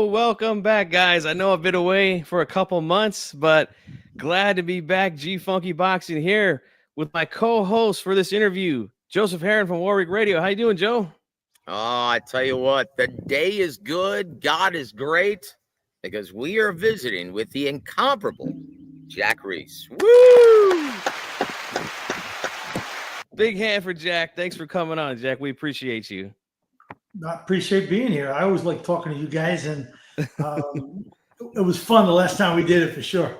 Welcome back, guys. I know I've been away for a couple months, but glad to be back. G Funky Boxing here with my co-host for this interview, Joseph Heron from Warwick Radio. How you doing, Joe? Oh, I tell you what, the day is good. God is great because we are visiting with the incomparable Jack Reiss. Woo! Big hand for Jack. Thanks for coming on, Jack. We appreciate you. I appreciate being here. I always like talking to you guys, and it was fun the last time we did it for sure.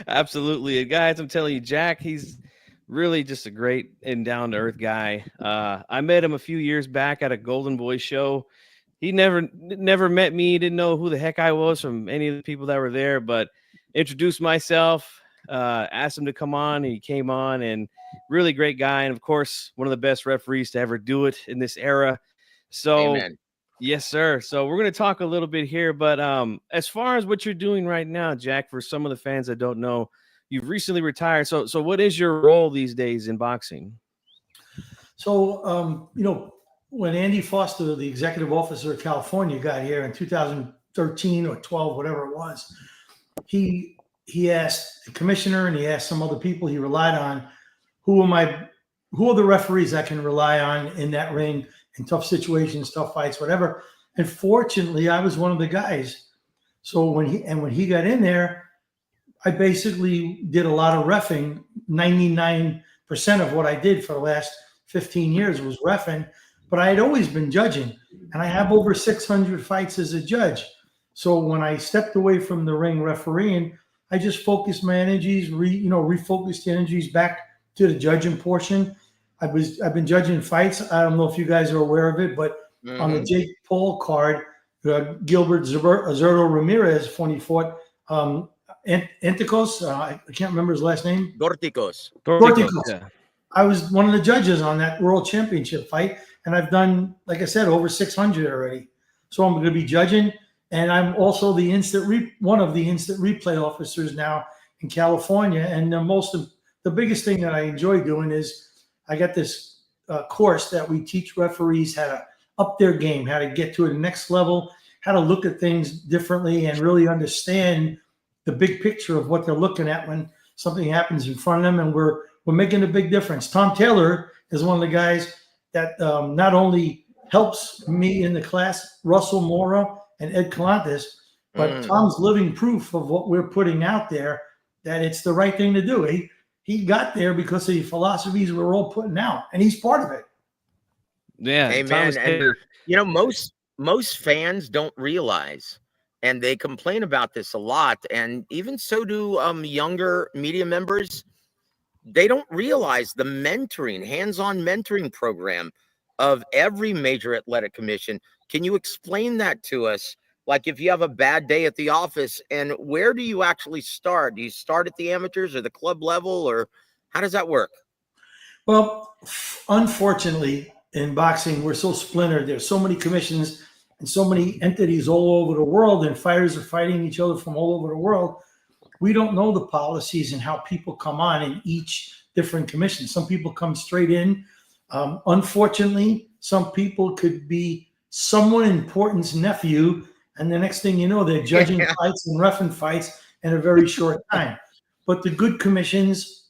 Absolutely. And guys, I'm telling you, Jack, he's really just a great and down-to-earth guy. I met him a few years back at a Golden Boy show. He never met me, didn't know who the heck I was from any of the people that were there, but introduced myself, asked him to come on, and he came on, and really great guy. And of course, one of the best referees to ever do it in this era. So, Amen. Yes, sir. So we're going to talk a little bit here, but as far as what you're doing right now, Jack, for some of the fans that don't know, you've recently retired. So what is your role these days in boxing? So, when Andy Foster, the executive officer of California, got here in 2013 or 12, whatever it was, he asked the commissioner and he asked some other people he relied on, who are the referees I can rely on in that ring in tough situations, tough fights, whatever. And fortunately, I was one of the guys. So when he got in there, I basically did a lot of reffing. 99% of what I did for the last 15 years was reffing, but I had always been judging, and I have over 600 fights as a judge. So when I stepped away from the ring refereeing, I just focused my energies, refocused the energies back to the judging portion. I've been judging fights. I don't know if you guys are aware of it, but on the Jake Paul card, Gilbert Zurdo Ramirez, when he fought Anticos, I can't remember his last name. Dorticos. Yeah. I was one of the judges on that world championship fight, and I've done, like I said, over 600 already. So I'm going to be judging, and I'm also one of the instant replay officers now in California. And the biggest thing that I enjoy doing is I got this course that we teach referees how to up their game, how to get to the next level, how to look at things differently, and really understand the big picture of what they're looking at when something happens in front of them. And we're making a big difference. Tom Taylor is one of the guys that not only helps me in the class, Russell Mora and Ed Calantes, but Tom's living proof of what we're putting out there, that it's the right thing to do. He got there because of the philosophies we're all putting out, and he's part of it. Yeah. Amen. And most fans don't realize, and they complain about this a lot, and even so do younger media members. They don't realize the mentoring, hands-on mentoring program of every major athletic commission. Can you explain that to us? Like, if you have a bad day at the office, and where do you actually start? Do you start at the amateurs or the club level, or how does that work? Well, unfortunately, in boxing, we're so splintered. There's so many commissions and so many entities all over the world, and fighters are fighting each other from all over the world. We don't know the policies and how people come on in each different commission. Some people come straight in. Unfortunately, some people could be someone important's nephew, and the next thing you know, they're judging fights and reffing fights in a very short time. But the good commissions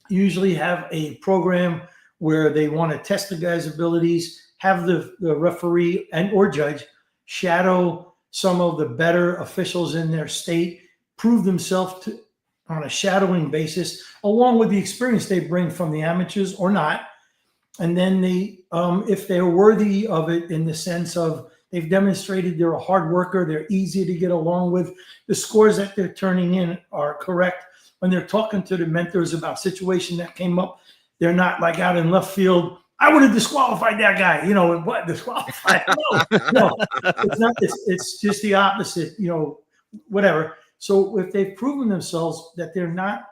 usually have a program where they want to test the guy's abilities, have the referee and or judge shadow some of the better officials in their state, prove themselves on a shadowing basis, along with the experience they bring from the amateurs or not. And then if they're worthy of it, in the sense of they've demonstrated they're a hard worker, they're easy to get along with, the scores that they're turning in are correct. When they're talking to the mentors about situation that came up, they're not like out in left field, I would have disqualified that guy, what, disqualified? No, it's not. It's just the opposite, whatever. So if they've proven themselves that they're not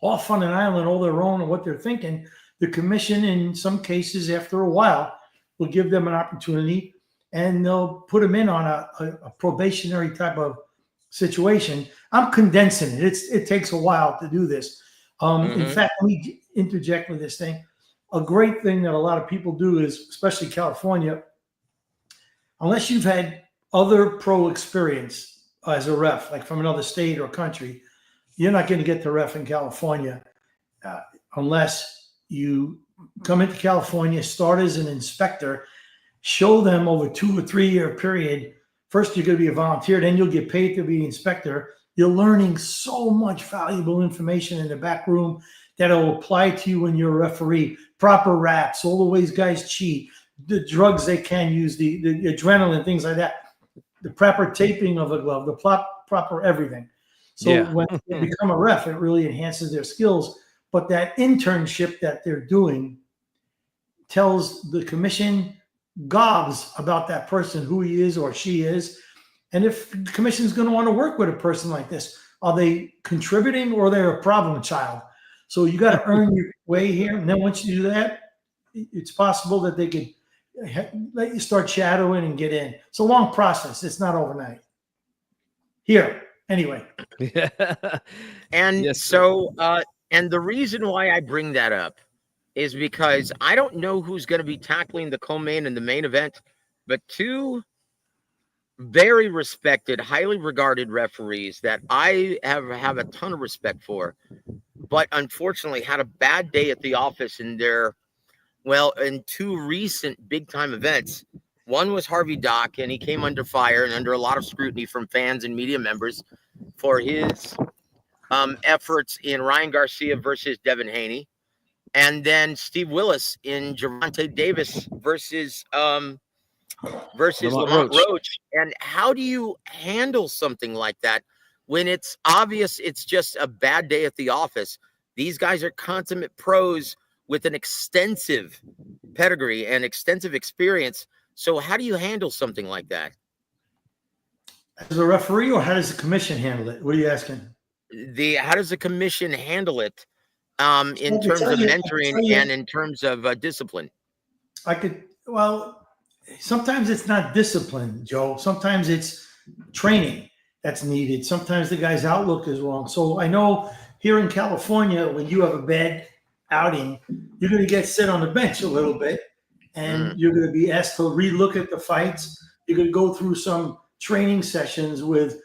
off on an island all their own and what they're thinking, the commission, in some cases, after a while, will give them an opportunity, and they'll put them in on a probationary type of situation. I'm condensing it. It takes a while to do this. In fact, let me interject with this thing. A great thing that a lot of people do is, especially California, unless you've had other pro experience as a ref, like from another state or country, you're not going to get to ref in California unless you come into California, start as an inspector, show them over 2 or 3 year period. First, you're going to be a volunteer, then you'll get paid to be an inspector. You're learning so much valuable information in the back room that'll apply to you when you're a referee. Proper wraps, all the ways guys cheat, the drugs they can use, the adrenaline, things like that, the proper taping of a glove, the proper everything. So when they become a ref, it really enhances their skills. But that internship that they're doing tells the commission gobs about that person, who he is or she is. And if the commission is going to want to work with a person like this, are they contributing or they're a problem child? So you got to earn your way here. And then once you do that, it's possible that they could let you start shadowing and get in. It's a long process. It's not overnight. Here, anyway. And Yes, so, and the reason why I bring that up is because I don't know who's going to be tackling the co-main and the main event, but two very respected, highly regarded referees that I have a ton of respect for, but unfortunately had a bad day at the office in in 2 recent big time events. One was Harvey Dock, and he came under fire and under a lot of scrutiny from fans and media members for his efforts in Ryan Garcia versus Devin Haney. And then Steve Willis in Gervonta Davis versus Lamont Roach. And how do you handle something like that when it's obvious it's just a bad day at the office? These guys are consummate pros with an extensive pedigree and extensive experience. So how do you handle something like that? As a referee, or how does the commission handle it? What are you asking? How does the commission handle it in terms of mentoring and in terms of discipline? Sometimes it's not discipline, Joe. Sometimes it's training that's needed. Sometimes the guy's outlook is wrong. So I know here in California, when you have a bad outing, you're going to get sit on the bench a little bit, and you're going to be asked to relook at the fights. You're going to go through some training sessions with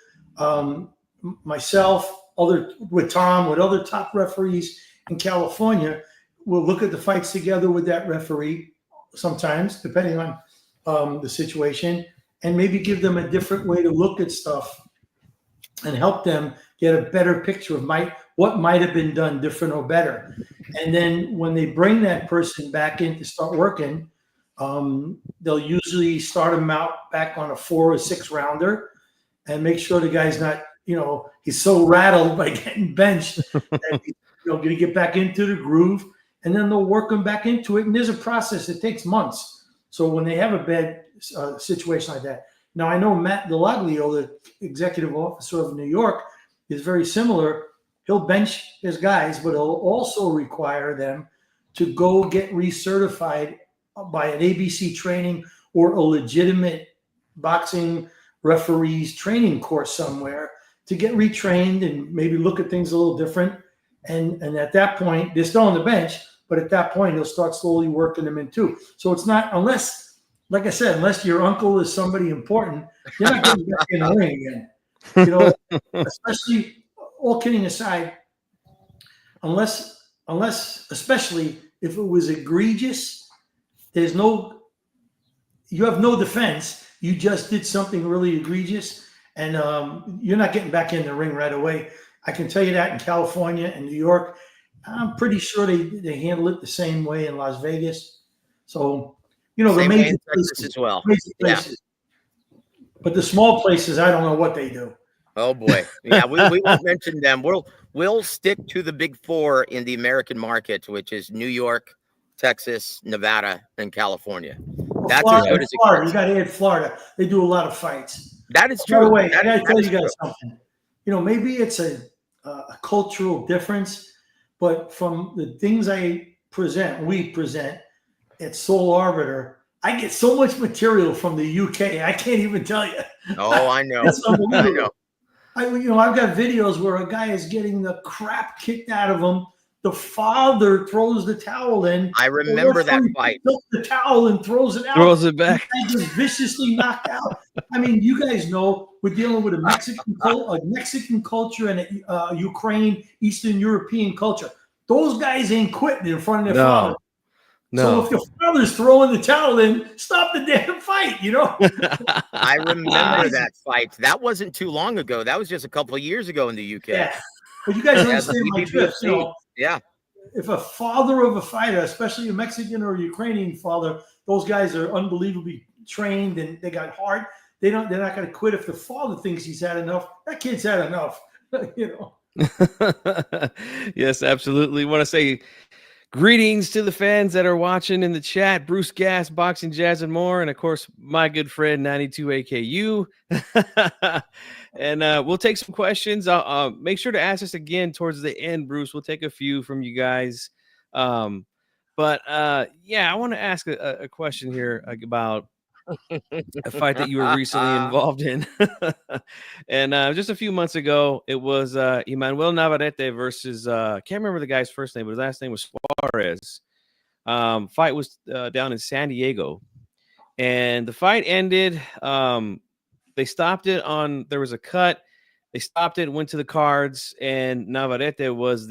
myself, with Tom, with other top referees in California. We'll look at the fights together with that referee sometimes, depending on the situation, and maybe give them a different way to look at stuff and help them get a better picture of what might have been done different or better. And then when they bring that person back in to start working, they'll usually start him out back on a 4 or 6 rounder and make sure the guy's not, he's so rattled by getting benched that he's going to get back into the groove, and then they'll work him back into it. And there's a process that takes months. So when they have a bad situation like that, now I know Matt DeLaglio, the executive officer of New York, is very similar. He'll bench his guys, but he'll also require them to go get recertified by an ABC training or a legitimate boxing referees training course somewhere to get retrained and maybe look at things a little different. And at that point, they're still on the bench, but at that point, he'll start slowly working them in too. So it's not, unless, like I said, unless your uncle is somebody important, you're not getting back in the ring again. Especially, all kidding aside, unless especially if it was egregious, you have no defense. You just did something really egregious, and you're not getting back in the ring right away. I can tell you that in California and New York. I'm pretty sure they handle it the same way in Las Vegas. So, the major places as well. Places. But the small places, I don't know what they do. Oh boy. Yeah, we won't mention them. We'll stick to the big 4 in the American market, which is New York, Texas, Nevada, and California. That's Florida, as good as it Florida. gets. You got to add Florida. They do a lot of fights. That is true. By the way, I got to That tell is you guys true. something. Maybe it's a cultural difference, but from the things we present at Soul Arbiter, I get so much material from the UK. I can't even tell you. Oh, I know. That's I unbelievable. know. I've got videos where a guy is getting the crap kicked out of him. The father throws the towel in. I remember that fight. Picks up the towel and throws it out. Throws it back. The guy just viciously knocked out. I mean, you guys know we're dealing with a Mexican culture and a Ukraine, Eastern European culture. Those guys ain't quitting in front of their father. So if your father's throwing the towel in, stop the damn fight, you know? I remember that fight. That wasn't too long ago. That was just a couple of years ago in the UK. Yeah. But you guys Yeah, the understand my drift, you know? Yeah. If a father of a fighter, especially a Mexican or a Ukrainian father, those guys are unbelievably trained and they got heart. They're not going to quit if the father thinks he's had enough. That kid's had enough, you know. Yes, absolutely. Want to say greetings to the fans that are watching in the chat. Bruce Gass, Boxing Jazz, and more. And of course, my good friend 92 AKU. And we'll take some questions. I'll make sure to ask us again towards the end, Bruce. We'll take a few from you guys. But yeah, I want to ask a question here about a fight that you were recently involved in. And just a few months ago, it was Emmanuel Navarrete versus, can't remember the guy's first name, but his last name was Suarez. Fight was down in San Diego. And the fight ended. They stopped it on, there was a cut. They stopped it, went to the cards, and Navarrete was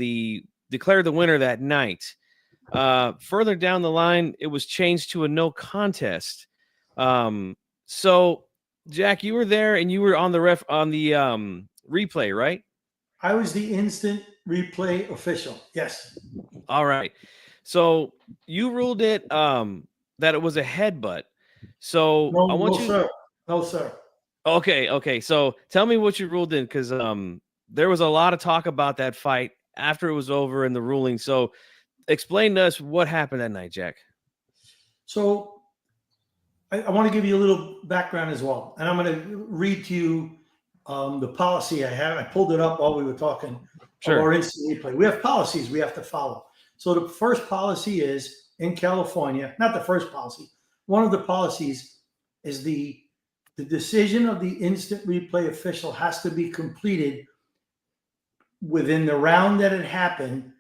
declared the winner that night. Further down the line, it was changed to a no contest. So Jack, you were there and you were on the replay, right? I was the instant replay official. Yes. All right. So you ruled it that it was a headbutt. So No, I want no, you sir. No, sir. Okay. So tell me what you ruled in, because there was a lot of talk about that fight after it was over in the ruling. So explain to us what happened that night, Jack. So I want to give you a little background as well. And I'm going to read to you the policy I have. I pulled it up while we were talking. Sure. Our instant replay. We have policies we have to follow. So the first policy is in California, not the first policy. One of the policies is the decision of the instant replay official has to be completed within the round that it happened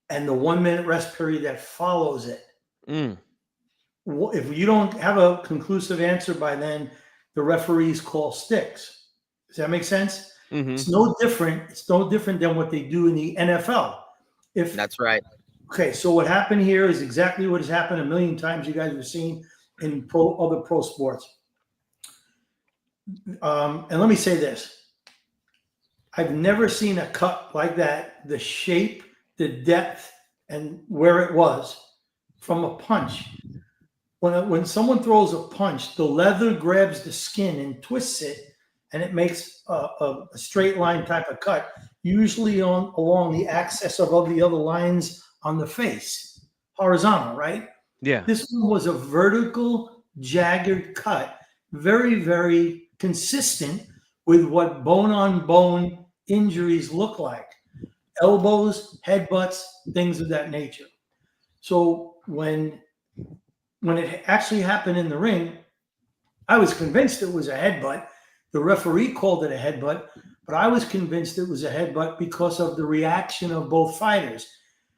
and the 1 minute rest period that follows it. If you don't have a conclusive answer by then, the referees call sticks. Does that make sense? Mm-hmm. It's no different. It's no different than what they do in the NFL. That's right. Okay, so what happened here is exactly what has happened a million times. You guys have seen in other pro sports. And let me say this: I've never seen a cut like that. The shape, the depth, and where it was from a punch. When someone throws a punch, the leather grabs the skin and twists it, and it makes a straight line type of cut, usually along the axis of all the other lines on the face, horizontal, right? Yeah. This one was a vertical, jagged cut, very, very consistent with what bone-on-bone injuries look like. Elbows, headbutts, things of that nature. So when it actually happened in the ring, I was convinced it was a headbutt. The referee called it a headbutt, but I was convinced it was a headbutt because of the reaction of both fighters.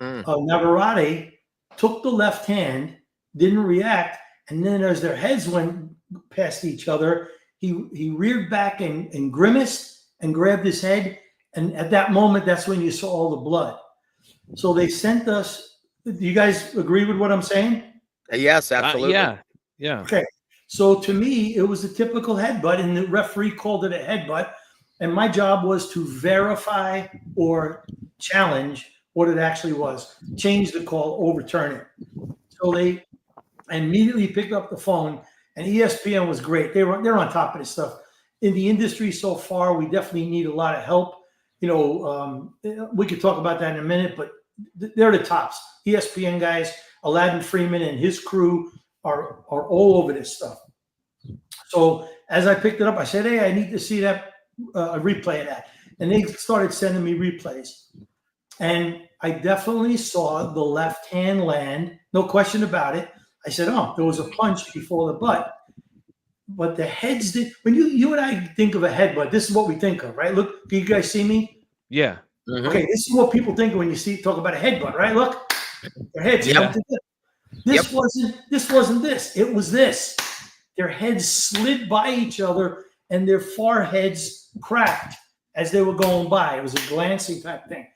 Navarrete took the left hand, didn't react, and then as their heads went past each other, he reared back and grimaced and grabbed his head. And at that moment, that's when you saw all the blood. So they sent us. Do you guys agree with what I'm saying? Yes, absolutely. Yeah. Okay. So to me, it was a typical headbutt, and the referee called it a headbutt. And my job was to verify or challenge what it actually was, change the call, overturn it. So they immediately picked up the phone, and ESPN was great. They're on top of this stuff. In the industry so far, we definitely need a lot of help. You know, we could talk about that in a minute, but they're the tops. ESPN guys, Aladdin Freeman and his crew are all over this stuff. So as I picked it up, I said, hey, I need to see that replay of that. And they started sending me replays. And I definitely saw the left hand land, no question about it. I said, oh, there was a punch before the butt. But the heads did. When you and I think of a headbutt, this is what we think of, right? Look, can you guys see me? Yeah. Mm-hmm. Okay, this is what people think of when you talk about a headbutt, right? Look, their heads. Yep. This wasn't this. It was this. their heads slid by each other and their foreheads cracked as they were going by. It was a glancing type thing.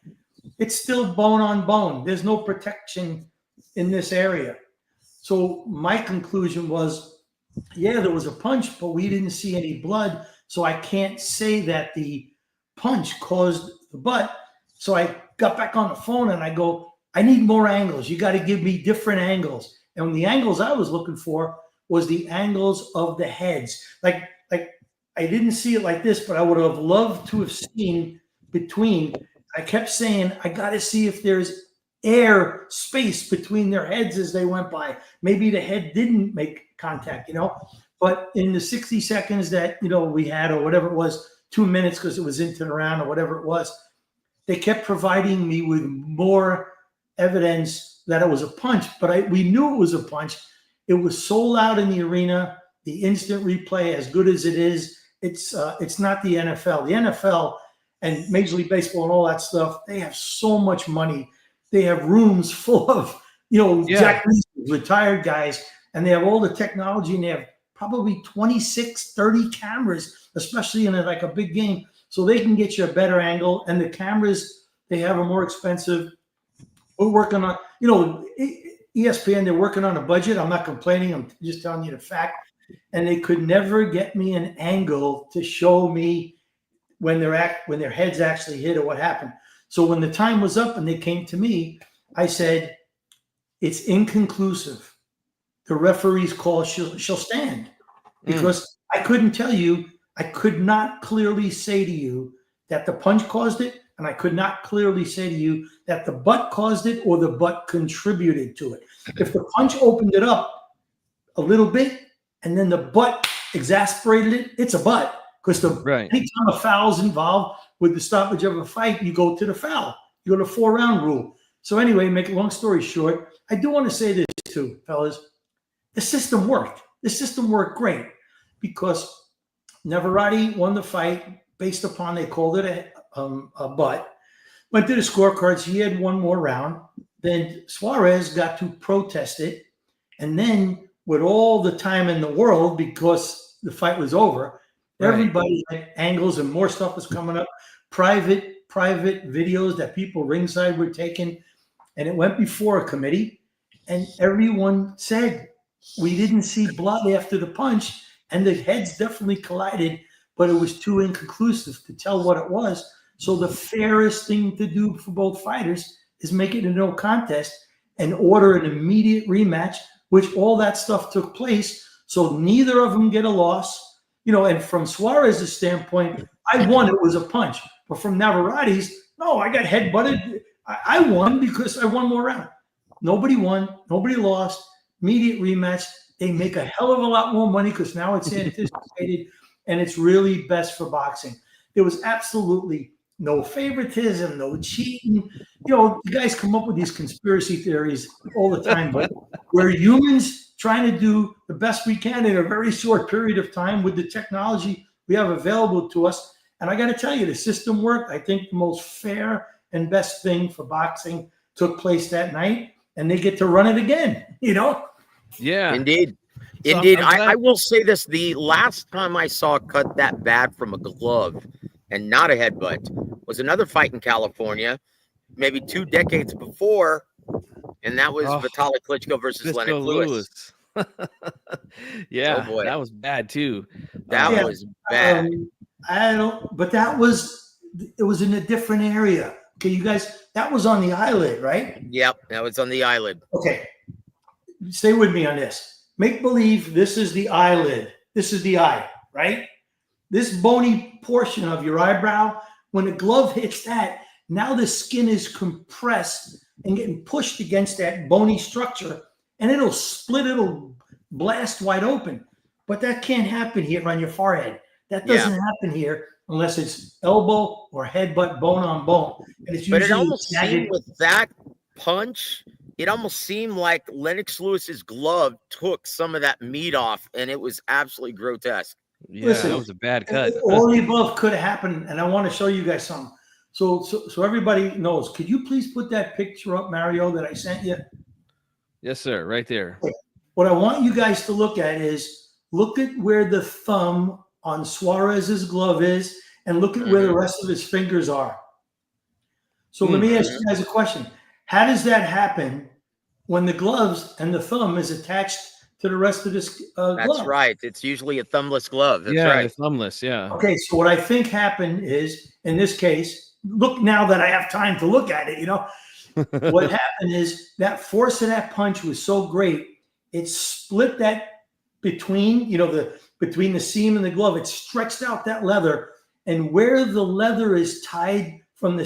It's still bone on bone. There's no protection in this area. So my conclusion was, yeah, there was a punch, but we didn't see any blood. So I can't say that the punch caused the butt. So I got back on the phone and I go, I need more angles. You got to give me different angles. And the angles I was looking for was the angles of the heads. Like I didn't see it like this, but I would have loved to have seen between. I kept saying, I got to see if there's air space between their heads as they went by. Maybe the head didn't make contact, but in the 60 seconds that, we had, or whatever it was, 2 minutes, because it was into the round or whatever it was, they kept providing me with more evidence that it was a punch, but we knew it was a punch. It was so loud in the arena. The instant replay, as good as it is, it's not the NFL. The NFL and Major League Baseball and all that stuff, they have so much money. They have rooms full of, Jack Reiss, retired guys, and they have all the technology, and they have probably 26, 30 cameras, especially in a big game, so they can get you a better angle. And the cameras they have are more expensive. We're working on, ESPN, they're working on a budget. I'm not complaining. I'm just telling you the fact. And they could never get me an angle to show me when their heads actually hit or what happened. So when the time was up and they came to me, I said, it's inconclusive. The referee's call shall stand, because I couldn't tell you, I could not clearly say to you that the punch caused it, and I could not clearly say to you that the butt caused it or the butt contributed to it. If the punch opened it up a little bit and then the butt exasperated it, it's a butt. Because anytime a foul's involved with the stoppage of a fight, you go to the foul. You go to 4-round rule. So anyway, make a long story short, I do want to say this too, fellas. The system worked. The system worked great, because Navarrete won the fight based upon, they called it a butt. Went to the scorecards. He had one more round. Then Suarez got to protest it. And then with all the time in the world, because the fight was over, everybody had angles and more stuff was coming up. Private videos that people ringside were taking. And it went before a committee. And everyone said, we didn't see blood after the punch. And the heads definitely collided, but it was too inconclusive to tell what it was. So the fairest thing to do for both fighters is make it a no contest and order an immediate rematch, which all that stuff took place. So neither of them get a loss. And from Suarez's standpoint, I won. It was a punch. But from Navarrete's, no, I got headbutted. I won because I won more round. Nobody won. Nobody lost. Immediate rematch. They make a hell of a lot more money because now it's anticipated, and it's really best for boxing. There was absolutely no favoritism, no cheating. You guys come up with these conspiracy theories all the time, but we're humans trying to do the best we can in a very short period of time with the technology we have available to us. And I got to tell you, the system worked. I think the most fair and best thing for boxing took place that night, and they get to run it again, Yeah, indeed. So Indeed. I'm glad- I will say this. The last time I saw a cut that bad from a glove and not a headbutt was another fight in California, maybe 2 decades before. And that was Vitaly Klitschko versus Lennox Lewis. Yeah, Oh, boy. that was bad too. That was bad. But it was in a different area. Okay, you guys, that was on the eyelid, right? Yep, that was on the eyelid. Okay, stay with me on this. Make believe this is the eyelid. This is the eye, right? This bony portion of your eyebrow, when the glove hits that, now the skin is compressed and getting pushed against that bony structure, and it'll split, it'll blast wide open. But that can't happen here on your forehead. That doesn't happen here unless it's elbow or headbutt, bone on bone. And it's but it almost seemed with that punch, it almost seemed like Lennox Lewis's glove took some of that meat off, and it was absolutely grotesque. Yeah, Listen, that was a bad cut. All the above could have happened, and I want to show you guys something. So everybody knows. Could you please put that picture up, Mario, that I sent you? Yes, sir. Right there. What I want you guys to look at is look at where the thumb on Suarez's glove is, and look at where the rest of his fingers are. So let me ask you guys a question. How does that happen when the gloves and the thumb is attached to the rest of this glove? That's right. It's usually a thumbless glove. That's yeah, right. the thumbless. Yeah. Okay, so what I think happened is, in this case, look, now that I have time to look at it, you know, what happened is that force of that punch was so great, it split that between, you know, between the seam and the glove. It stretched out that leather, and where the leather is tied from the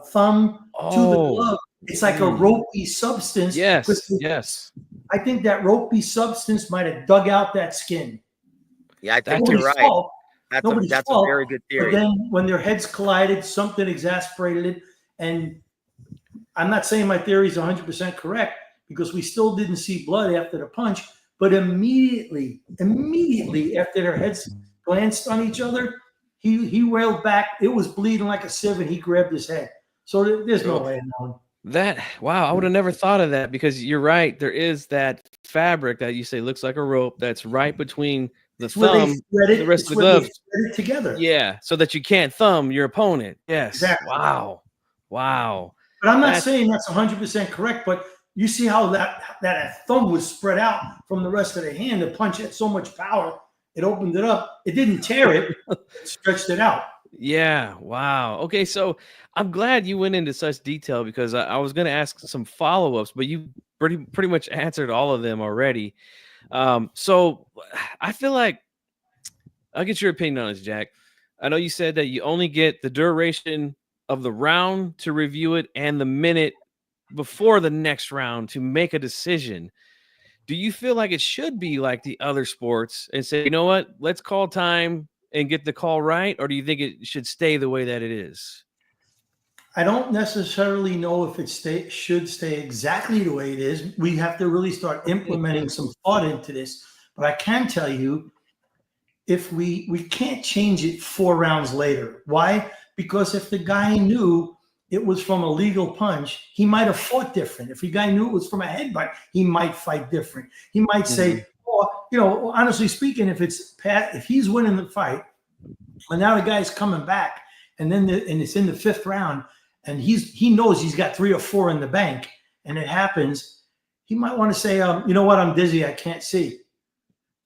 thumb to the glove, it's like a ropey substance. Yes. I think that ropey substance might have dug out that skin. Yeah, I think you're right. Fault. That's a very good theory. But then when their heads collided, something exasperated it. And I'm not saying my theory is 100% correct, because we still didn't see blood after the punch. But immediately after their heads glanced on each other, he railed back. It was bleeding like a sieve, and he grabbed his head. So there's no way of knowing. Wow, I would have never thought of that, because you're right. There is that fabric that you say looks like a rope that's right between the thumb and the rest of the glove. Thread it together. Yeah, so that you can't thumb your opponent. Yes. Exactly. Wow. But I'm not saying that's 100% correct, but you see how that thumb was spread out from the rest of the hand. The punch had so much power, it opened it up. It didn't tear it, it stretched it out. Yeah. Wow. Okay. So I'm glad you went into such detail, because I was going to ask some follow-ups, but you pretty much answered all of them already. So I feel like I'll get your opinion on this, Jack. I know you said that you only get the duration of the round to review it and the minute before the next round to make a decision. Do you feel like it should be like the other sports and say, you know what, let's call time and get the call right? Or do you think it should stay the way that it is? I don't necessarily know if it should stay exactly the way it is. We have to really start implementing some thought into this. But I can tell you, if we can't change it 4 rounds later. Why? Because if the guy knew it was from a legal punch, he might have fought different. If the guy knew it was from a headbutt, he might fight different. He might say, oh, you know, honestly speaking, if he's winning the fight, and now the guy's coming back, and then it's in the 5th round, and he knows he's got 3 or 4 in the bank, and it happens, he might want to say, you know what, I'm dizzy, I can't see.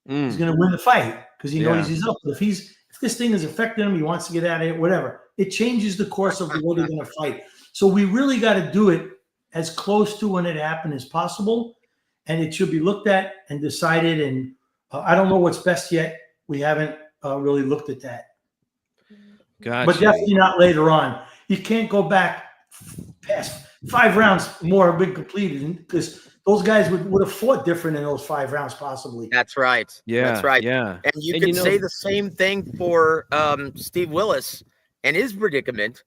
He's going to win the fight because he knows he's up. But if this thing is affecting him, he wants to get out of it, whatever. It changes the course of the way they're going to fight. So we really got to do it as close to when it happened as possible, and it should be looked at and decided. And I don't know what's best yet. We haven't really looked at that. Gotcha. But definitely not later on. You can't go back past 5 rounds more have been completed, because those guys would have fought different in those 5 rounds possibly. That's right. Yeah. That's right. Yeah. And you could say the same thing for Steve Willis and his predicament,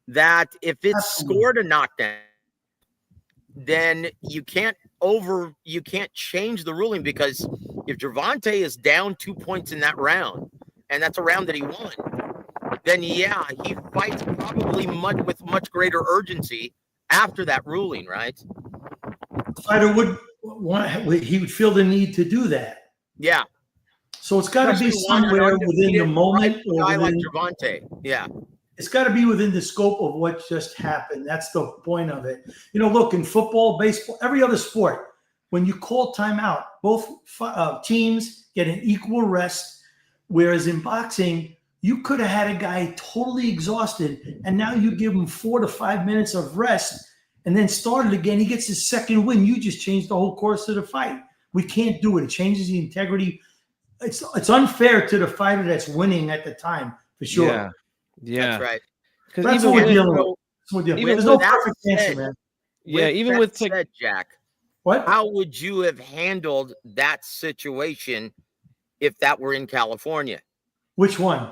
that if it's scored a knockdown, then you can't change the ruling, because if Gervonta is down 2 points in that round, and that's a round that he won, then he fights probably with much greater urgency after that ruling, right? Fighter would feel the need to do that. Yeah. So it's got to be somewhere within the moment. A guy like Gervonta. Yeah. It's got to be within the scope of what just happened. That's the point of it. You know, look, in football, baseball, every other sport, when you call timeout, both teams get an equal rest. Whereas in boxing, you could have had a guy totally exhausted, and now you give him 4 to 5 minutes of rest and then start it again. He gets his second win. You just changed the whole course of the fight. We can't do it. It changes the integrity. It's unfair to the fighter that's winning at the time, for sure. Yeah. That's right. Because that's what we're dealing with. There's no perfect answer, man. Yeah, even with said, Jack, what? How would you have handled that situation if that were in California? Which one?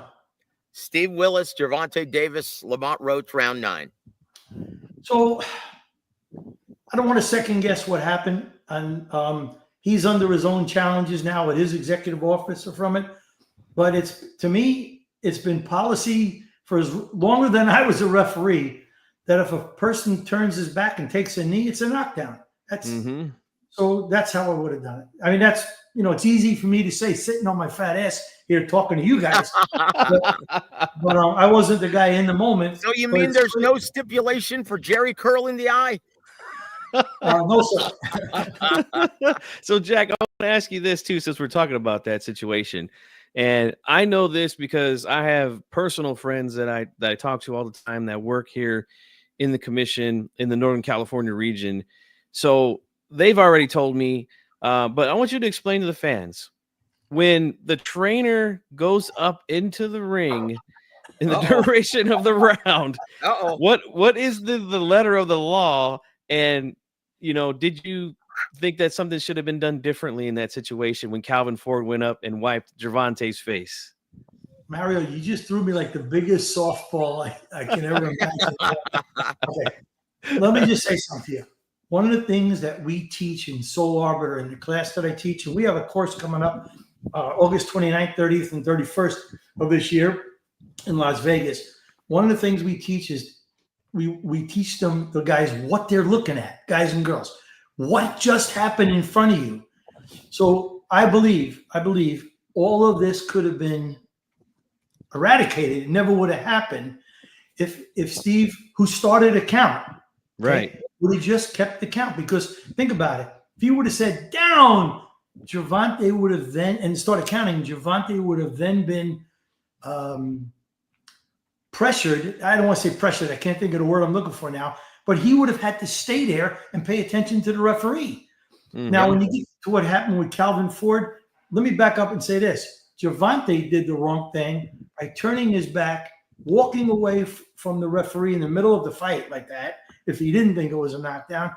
Steve Willis, Gervonta Davis, Lamont Roach, round 9. So I don't want to second guess what happened. And he's under his own challenges now with his executive officer from it. But to me, it's been policy for as longer than I was a referee, that if a person turns his back and takes a knee, it's a knockdown. That's So that's how I would have done it. I mean, that's, it's easy for me to say sitting on my fat ass here talking to you guys, but I wasn't the guy in the moment. So you mean there's no stipulation for Jerry curl in the eye? No, sir. So, Jack, I want to ask you this too, since we're talking about that situation. And I know this because I have personal friends that I talk to all the time that work here in the commission in the Northern California region. So they've already told me, but I want you to explain to the fans, when the trainer goes up into the ring in the duration of the round, what is the letter of the law? And, did you think that something should have been done differently in that situation when Calvin Ford went up and wiped Gervonta's face? Mario, you just threw me like the biggest softball I can ever imagine. Okay, let me just say something to you. One of the things that we teach in Soul Arbiter in the class that I teach, and we have a course coming up August 29th, 30th, and 31st of this year in Las Vegas. One of the things we teach is we teach them, the guys, what they're looking at, guys and girls. What just happened in front of you? So I believe all of this could have been eradicated. It never would have happened if Steve, who started a count, right, would have just kept the count. Because think about it. If he would have said down, Gervonta would have then, and started counting, Gervonta would have then been pressured. I don't want to say pressured. I can't think of the word I'm looking for now. But he would have had to stay there and pay attention to the referee. Mm-hmm. Now, when you get to what happened with Calvin Ford, let me back up and say this. Gervonta did the wrong thing by turning his back, walking away from the referee in the middle of the fight like that, if he didn't think it was a knockdown,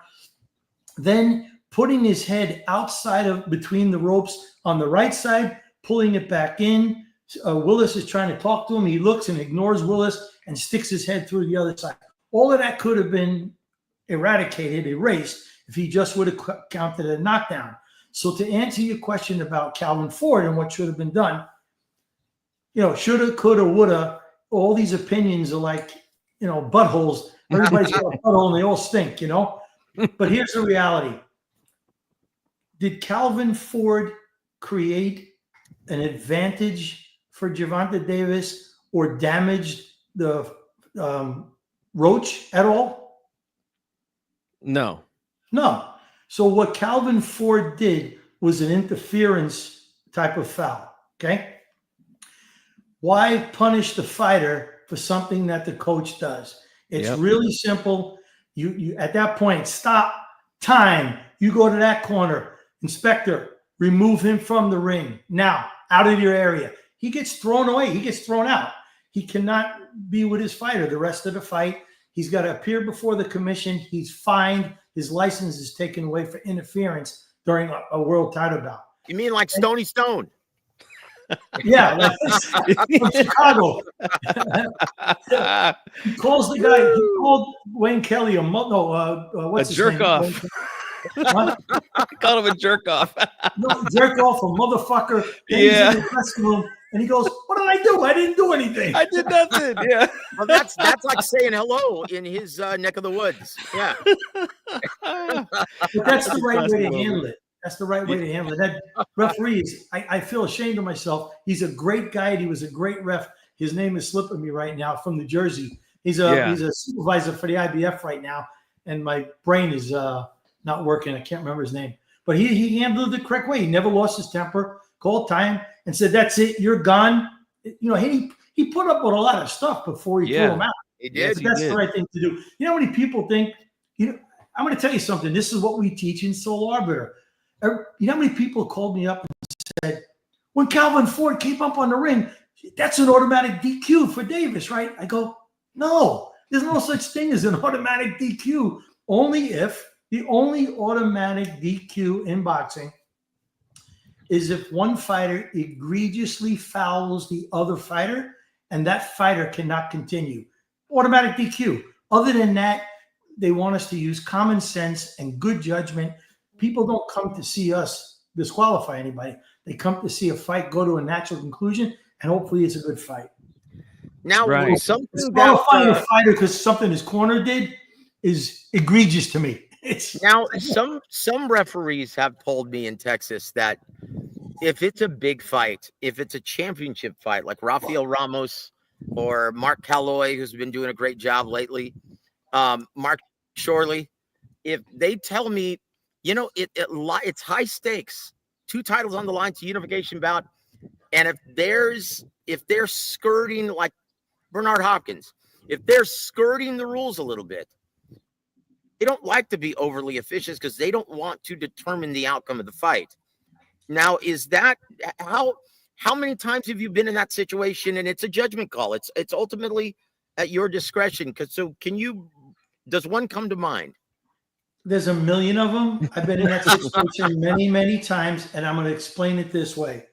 then putting his head outside of between the ropes on the right side, pulling it back in. Willis is trying to talk to him. He looks and ignores Willis and sticks his head through the other side. All of that could have been eradicated, erased, if he just would have counted a knockdown. So to answer your question about Calvin Ford and what should have been done, shoulda, coulda, woulda, all these opinions are like, buttholes. Everybody's got a butthole and they all stink, But here's the reality. Did Calvin Ford create an advantage for Gervonta Davis or damaged the Roach at all? No. So what Calvin Ford did was an interference type of foul. Okay. Why punish the fighter for something that the coach does? It's really simple. You at that point, stop, time. You go to that corner, inspector, remove him from the ring. Now, out of your area. He gets thrown away. He gets thrown out. He cannot be with his fighter the rest of the fight. He's got to appear before the commission. He's fined. His license is taken away for interference during a world title bout. You mean like Stony Stone? Yeah, like from Chicago. He calls the guy. He called Wayne Kelly what's his jerk name? Off. I called him a jerk off. No, jerk off, a motherfucker. And he's in the dressing room, and he goes, "What did I do? I didn't do anything. I did nothing." Yeah. Well, that's like saying hello in his neck of the woods. Yeah. But that's the right way to handle it. That's the right way to handle it. That referees, I feel ashamed of myself. He's a great guy. And he was a great ref. His name is slipping me right now, from New Jersey. He's a supervisor for the IBF right now, and my brain is not working. I can't remember his name. But he handled it the correct way. He never lost his temper, called time, and said, "That's it, you're gone." He put up with a lot of stuff before he threw him out. He did. That's the right thing to do. You know how many people think, I'm going to tell you something. This is what we teach in Soul Arbiter. You know how many people called me up and said, when Calvin Ford came up on the ring, that's an automatic DQ for Davis, right? I go, no, there's no such thing as an automatic DQ. The only automatic DQ in boxing is if one fighter egregiously fouls the other fighter and that fighter cannot continue. Automatic DQ. Other than that, they want us to use common sense and good judgment. People don't come to see us disqualify anybody. They come to see a fight go to a natural conclusion, and hopefully it's a good fight. Now, right. something disqualifying a fighter because something his corner did is egregious to me. Now, some referees have told me in Texas that if it's a big fight, if it's a championship fight, like Rafael Ramos or Mark Calloy, who's been doing a great job lately, Mark Shorley, if they tell me, it's high stakes, 2 titles on the line, to unification bout, and if they're skirting, like Bernard Hopkins, if they're skirting the rules a little bit, they don't like to be overly officious because they don't want to determine the outcome of the fight. Now, is that how many times have you been in that situation? And it's a judgment call. It's ultimately at your discretion. Does one come to mind? There's a million of them. I've been in that situation many, many times, and I'm going to explain it this way.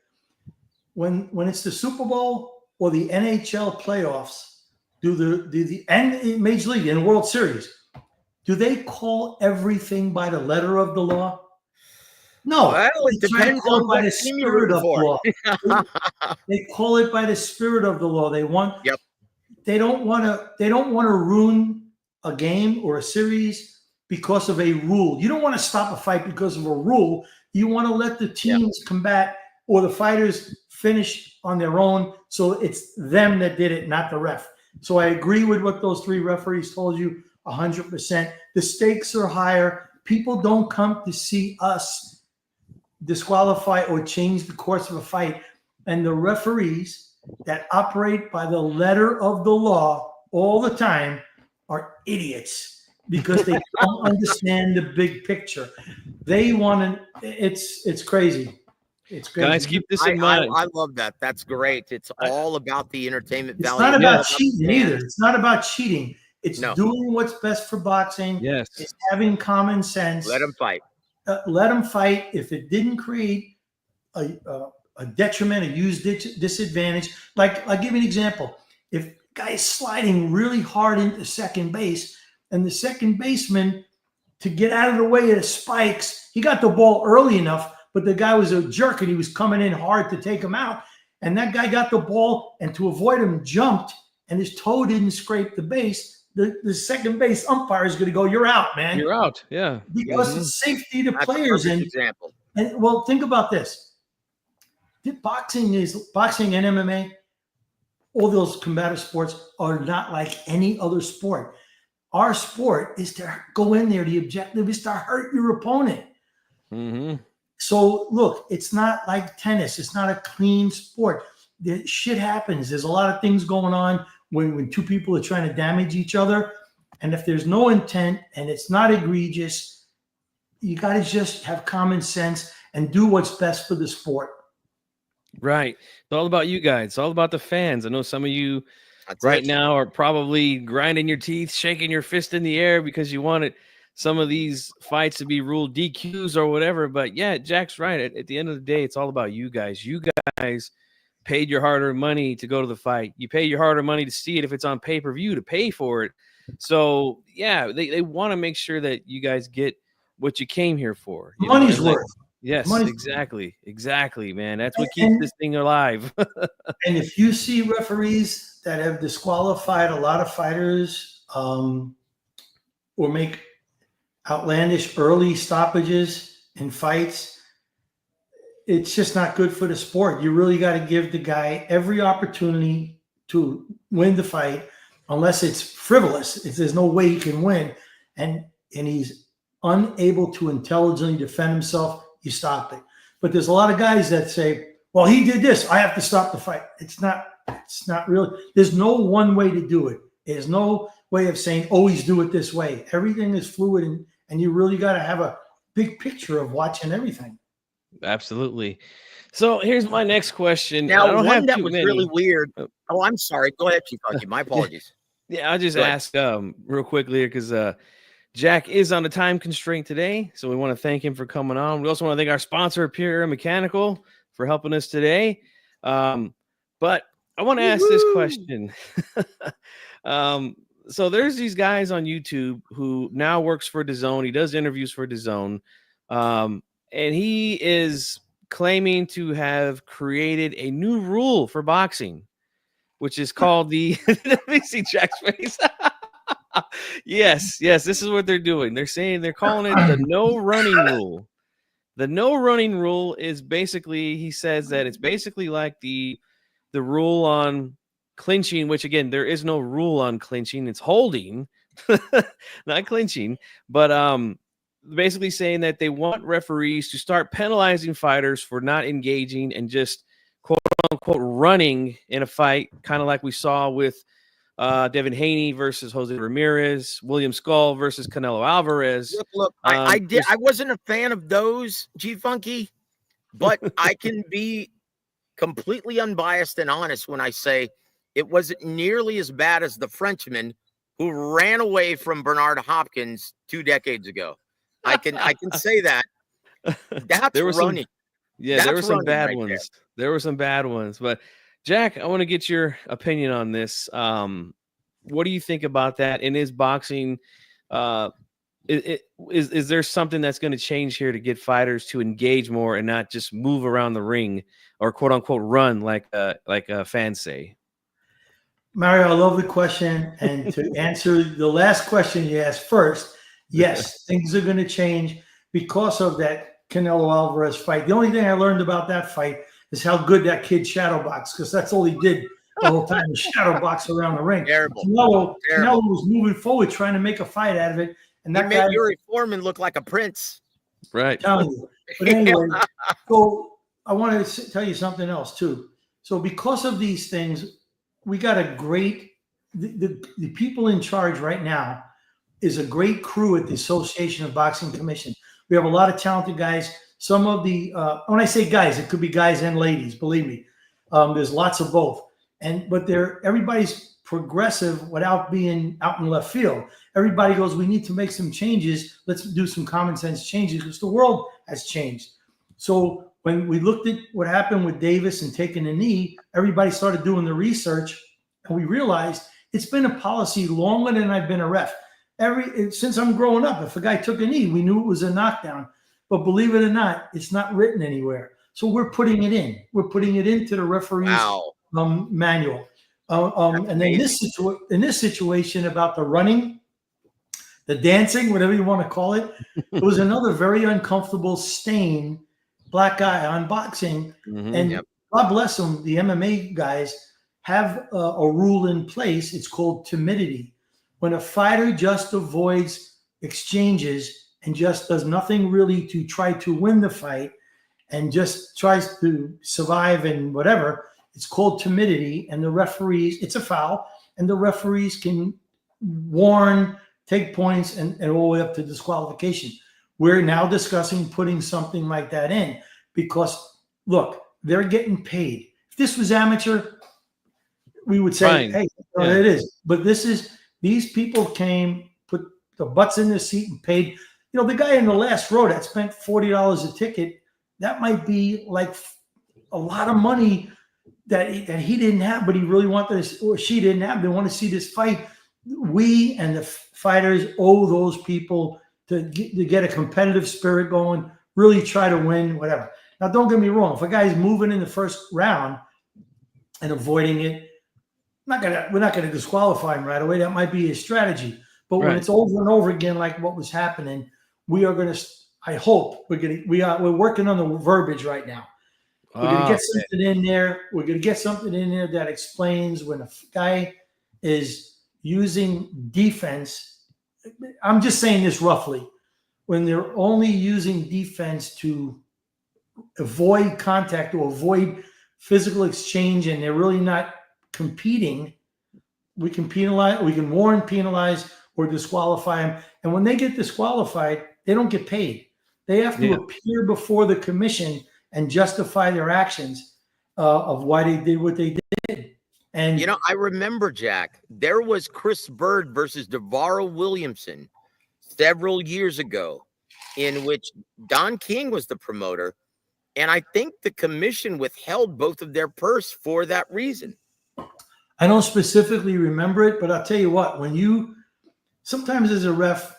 When it's the Super Bowl or the NHL playoffs, and Major League and World Series, do they call everything by the letter of the law? No, well, it depends on by the the team you're spirit rooting of the law. They call it by the spirit of the law. Yep. They don't want to ruin a game or a series because of a rule. You don't want to stop a fight because of a rule. You want to let the teams combat or the fighters finish on their own. So it's them that did it, not the ref. So I agree with what those 3 referees told you 100%. The stakes are higher. People don't come to see us disqualify or change the course of a fight. And the referees that operate by the letter of the law all the time are idiots because they don't understand the big picture. They want to, it's crazy. It's crazy. Guys, keep this in mind. I love that. That's great. It's all about the entertainment value. It's not about cheating either. It's not about cheating. It's doing what's best for boxing. Yes. It's having common sense. Let them fight. Let them fight. If it didn't create a detriment, a huge disadvantage, like I'll give you an example. If a guy is sliding really hard into second base and the second baseman, to get out of the way of the spikes, he got the ball early enough, but the guy was a jerk and he was coming in hard to take him out. And that guy got the ball, and to avoid him, jumped, and his toe didn't scrape the base. The second base umpire is going to go, "You're out, man. You're out." Yeah, because it's safety to That's players. an example. And well, think about this: boxing and MMA, all those combative sports are not like any other sport. Our sport is to go in there. The objective is to hurt your opponent. Mm-hmm. So look, it's not like tennis. It's not a clean sport. The shit happens. There's a lot of things going on when 2 people are trying to damage each other. And if there's no intent and it's not egregious, you got to just have common sense and do what's best for the sport. Right. It's all about you guys. It's all about the fans. I know some of you now are probably grinding your teeth, shaking your fist in the air because you wanted some of these fights to be ruled DQs or whatever. But yeah, Jack's right. At the end of the day, it's all about you guys. You guys paid your hard-earned money to go to the fight. You pay your hard-earned money to see it if it's on pay-per-view, to pay for it. So yeah, they want to make sure that you guys get what you came here for. Money's worth. Yes, exactly, man. That's what keeps this thing alive. And if you see referees that have disqualified a lot of fighters or make outlandish early stoppages in fights, it's just not good for the sport. You really got to give the guy every opportunity to win the fight, unless it's frivolous. If there's no way he can win, and he's unable to intelligently defend himself, you stop it. But there's a lot of guys that say, "Well, he did this, I have to stop the fight." It's not really. There's no one way to do it. There's no way of saying always do it this way. Everything is fluid, and you really got to have a big picture of watching everything. Absolutely. So here's my next question. Now, one that was really weird. Oh, I'm sorry. Go ahead, Chief Hockey. My apologies. Yeah, I'll just ask real quickly because Jack is on a time constraint today, so we want to thank him for coming on. We also want to thank our sponsor, Pure Mechanical, for helping us today. But I want to ask this question. So there's these guys on YouTube who now works for DAZN. He does interviews for DAZN. And he is claiming to have created a new rule for boxing, which is called the let me see Jack's face. Yes, this is what they're doing. They're calling it the no running rule. The no running rule is basically, he says that it's basically like the rule on clinching, which again, there is no rule on clinching. It's holding, not clinching, but basically saying that they want referees to start penalizing fighters for not engaging and just quote unquote running in a fight, kind of like we saw with Devin Haney versus Jose Ramirez, William Skull versus Canelo Alvarez. Look, I wasn't a fan of those, G Funky, but I can be completely unbiased and honest when I say it wasn't nearly as bad as the Frenchman who ran away from Bernard Hopkins 2 decades ago. I can say that. That's running. There were some bad ones. There were some bad ones, but Jack, I want to get your opinion on this. What do you think about that? And is boxing, is there something that's going to change here to get fighters to engage more and not just move around the ring or quote unquote run like fans say? Mario, I love the question. And to answer the last question you asked first, yes, things are going to change because of that Canelo Alvarez fight. The only thing I learned about that fight is how good that kid shadowboxed, because that's all he did the whole time, shadowbox around the ring. Terrible. Canelo was moving forward, trying to make a fight out of it. And that made Yuri Foreman look like a prince. Right. Telling you. But anyway, so I want to tell you something else too. So because of these things, we got a great, the people in charge right now is a great crew at the Association of Boxing Commission. We have a lot of talented guys. Some of the, when I say guys, it could be guys and ladies, believe me. There's lots of both. But everybody's progressive without being out in left field. Everybody goes, we need to make some changes. Let's do some common sense changes because the world has changed. So when we looked at what happened with Davis and taking a knee, everybody started doing the research, and we realized it's been a policy longer than I've been a ref. Since I'm growing up, if a guy took a knee, we knew it was a knockdown. But believe it or not, it's not written anywhere. So we're putting it in. We're putting it into the referee's manual. And then in this situation about the running, the dancing, whatever you want to call it, it was another very uncomfortable stain, black eye on boxing. Mm-hmm. And God bless them, the MMA guys have a rule in place. It's called timidity. When a fighter just avoids exchanges and just does nothing really to try to win the fight and just tries to survive and whatever, it's called timidity. And the referees, it's a foul, and the referees can warn, take points, and all the way up to disqualification. We're now discussing putting something like that in because, look, they're getting paid. If this was amateur, we would say, hey, it is. But these people came, put the butts in their seat and paid. You know, the guy in the last row that spent $40 a ticket, that might be like a lot of money that he didn't have, but he really wanted this, or she didn't have. They want to see this fight. We and the fighters owe those people to get a competitive spirit going, really try to win, whatever. Now, don't get me wrong. If a guy's moving in the first round and avoiding it, we're not gonna disqualify him right away. That might be his strategy. But when it's over and over again, like what was happening, we are gonna. I hope we're working on the verbiage right now. We're gonna get something in there. We're gonna get something in there that explains when a guy is using defense. I'm just saying this roughly. When they're only using defense to avoid contact or avoid physical exchange, and they're really not competing, we can penalize, we can warn, penalize, or disqualify them. And when they get disqualified, they don't get paid. They have to appear before the commission and justify their actions of why they did what they did. And you know, I remember, Jack, there was Chris Bird versus Devaro Williamson several years ago, in which Don King was the promoter, and I think the commission withheld both of their purse for that reason. I don't specifically remember it, but I'll tell you what, when you sometimes as a ref,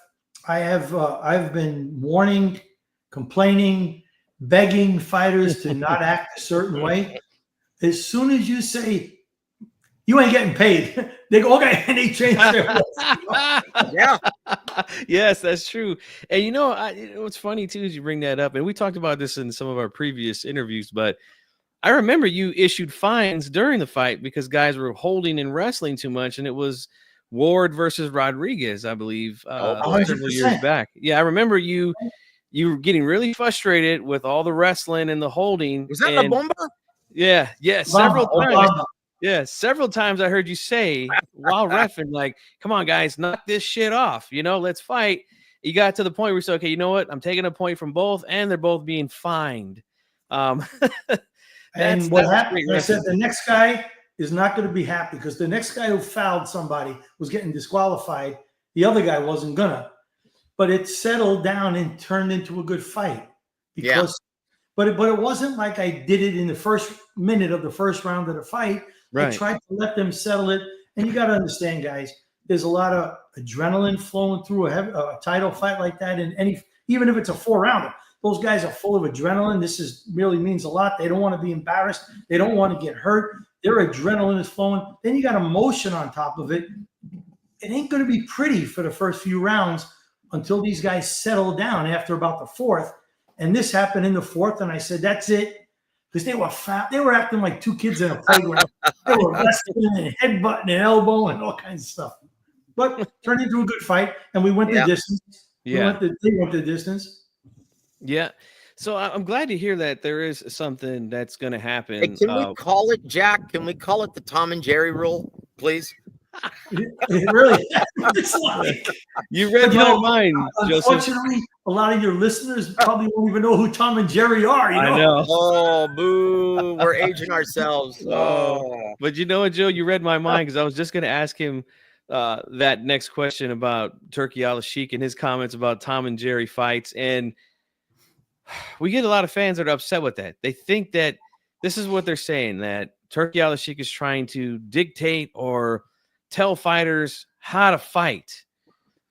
I've been warning, complaining, begging fighters to not act a certain way. As soon as you say, You ain't getting paid. They go, okay, and they change their Yeah. Yes, that's true. And what's funny too is you bring that up, and we talked about this in some of our previous interviews, but I remember you issued fines during the fight because guys were holding and wrestling too much, and it was Ward versus Rodriguez, I believe, several years 100%. back. Yeah, I remember you were getting really frustrated with all the wrestling and the holding. Was that La and Bomba? Yeah, several times. Obama. Yeah, several times I heard you say while reffing, like, "Come on, guys, knock this shit off. Let's fight." You got to the point where you said, "Okay, you know what? I'm taking a point from both, and they're both being fined." And what that's happened, great I said, wrestling. the next guy is not going to be happy because the next guy who fouled somebody was getting disqualified. The other guy wasn't gonna. But it settled down and turned into a good fight. Because, but it wasn't like I did it in the first minute of the first round of the fight. I Right. tried to let them settle it. And you got to understand, guys, there's a lot of adrenaline flowing through a title fight like that. And even if it's a 4-rounder, those guys are full of adrenaline. This really means a lot. They don't want to be embarrassed. They don't want to get hurt. Their adrenaline is flowing. Then you got emotion on top of it. It ain't going to be pretty for the first few rounds until these guys settle down after about the fourth. And this happened in the fourth. And I said, that's it. Because they were fat. They were acting like two kids in a playground. They were wrestling and headbutting and elbowing and all kinds of stuff. But turned into a good fight. And we went the distance. Yeah. They went the distance. Yeah. So I'm glad to hear that there is something that's going to happen. Hey, can we call it, Jack? Can we call it the Tom and Jerry rule, please? It really, it's like, you read my mind, Joseph. Unfortunately, a lot of your listeners probably won't even know who Tom and Jerry are. I know. Oh, boo. We're aging ourselves. Oh. But you know what, Joe? You read my mind because I was just going to ask him that next question about Turkey Al-Sheikh and his comments about Tom and Jerry fights. And we get a lot of fans that are upset with that. They think that this is what they're saying, that Turkey Al-Sheikh is trying to dictate or tell fighters how to fight.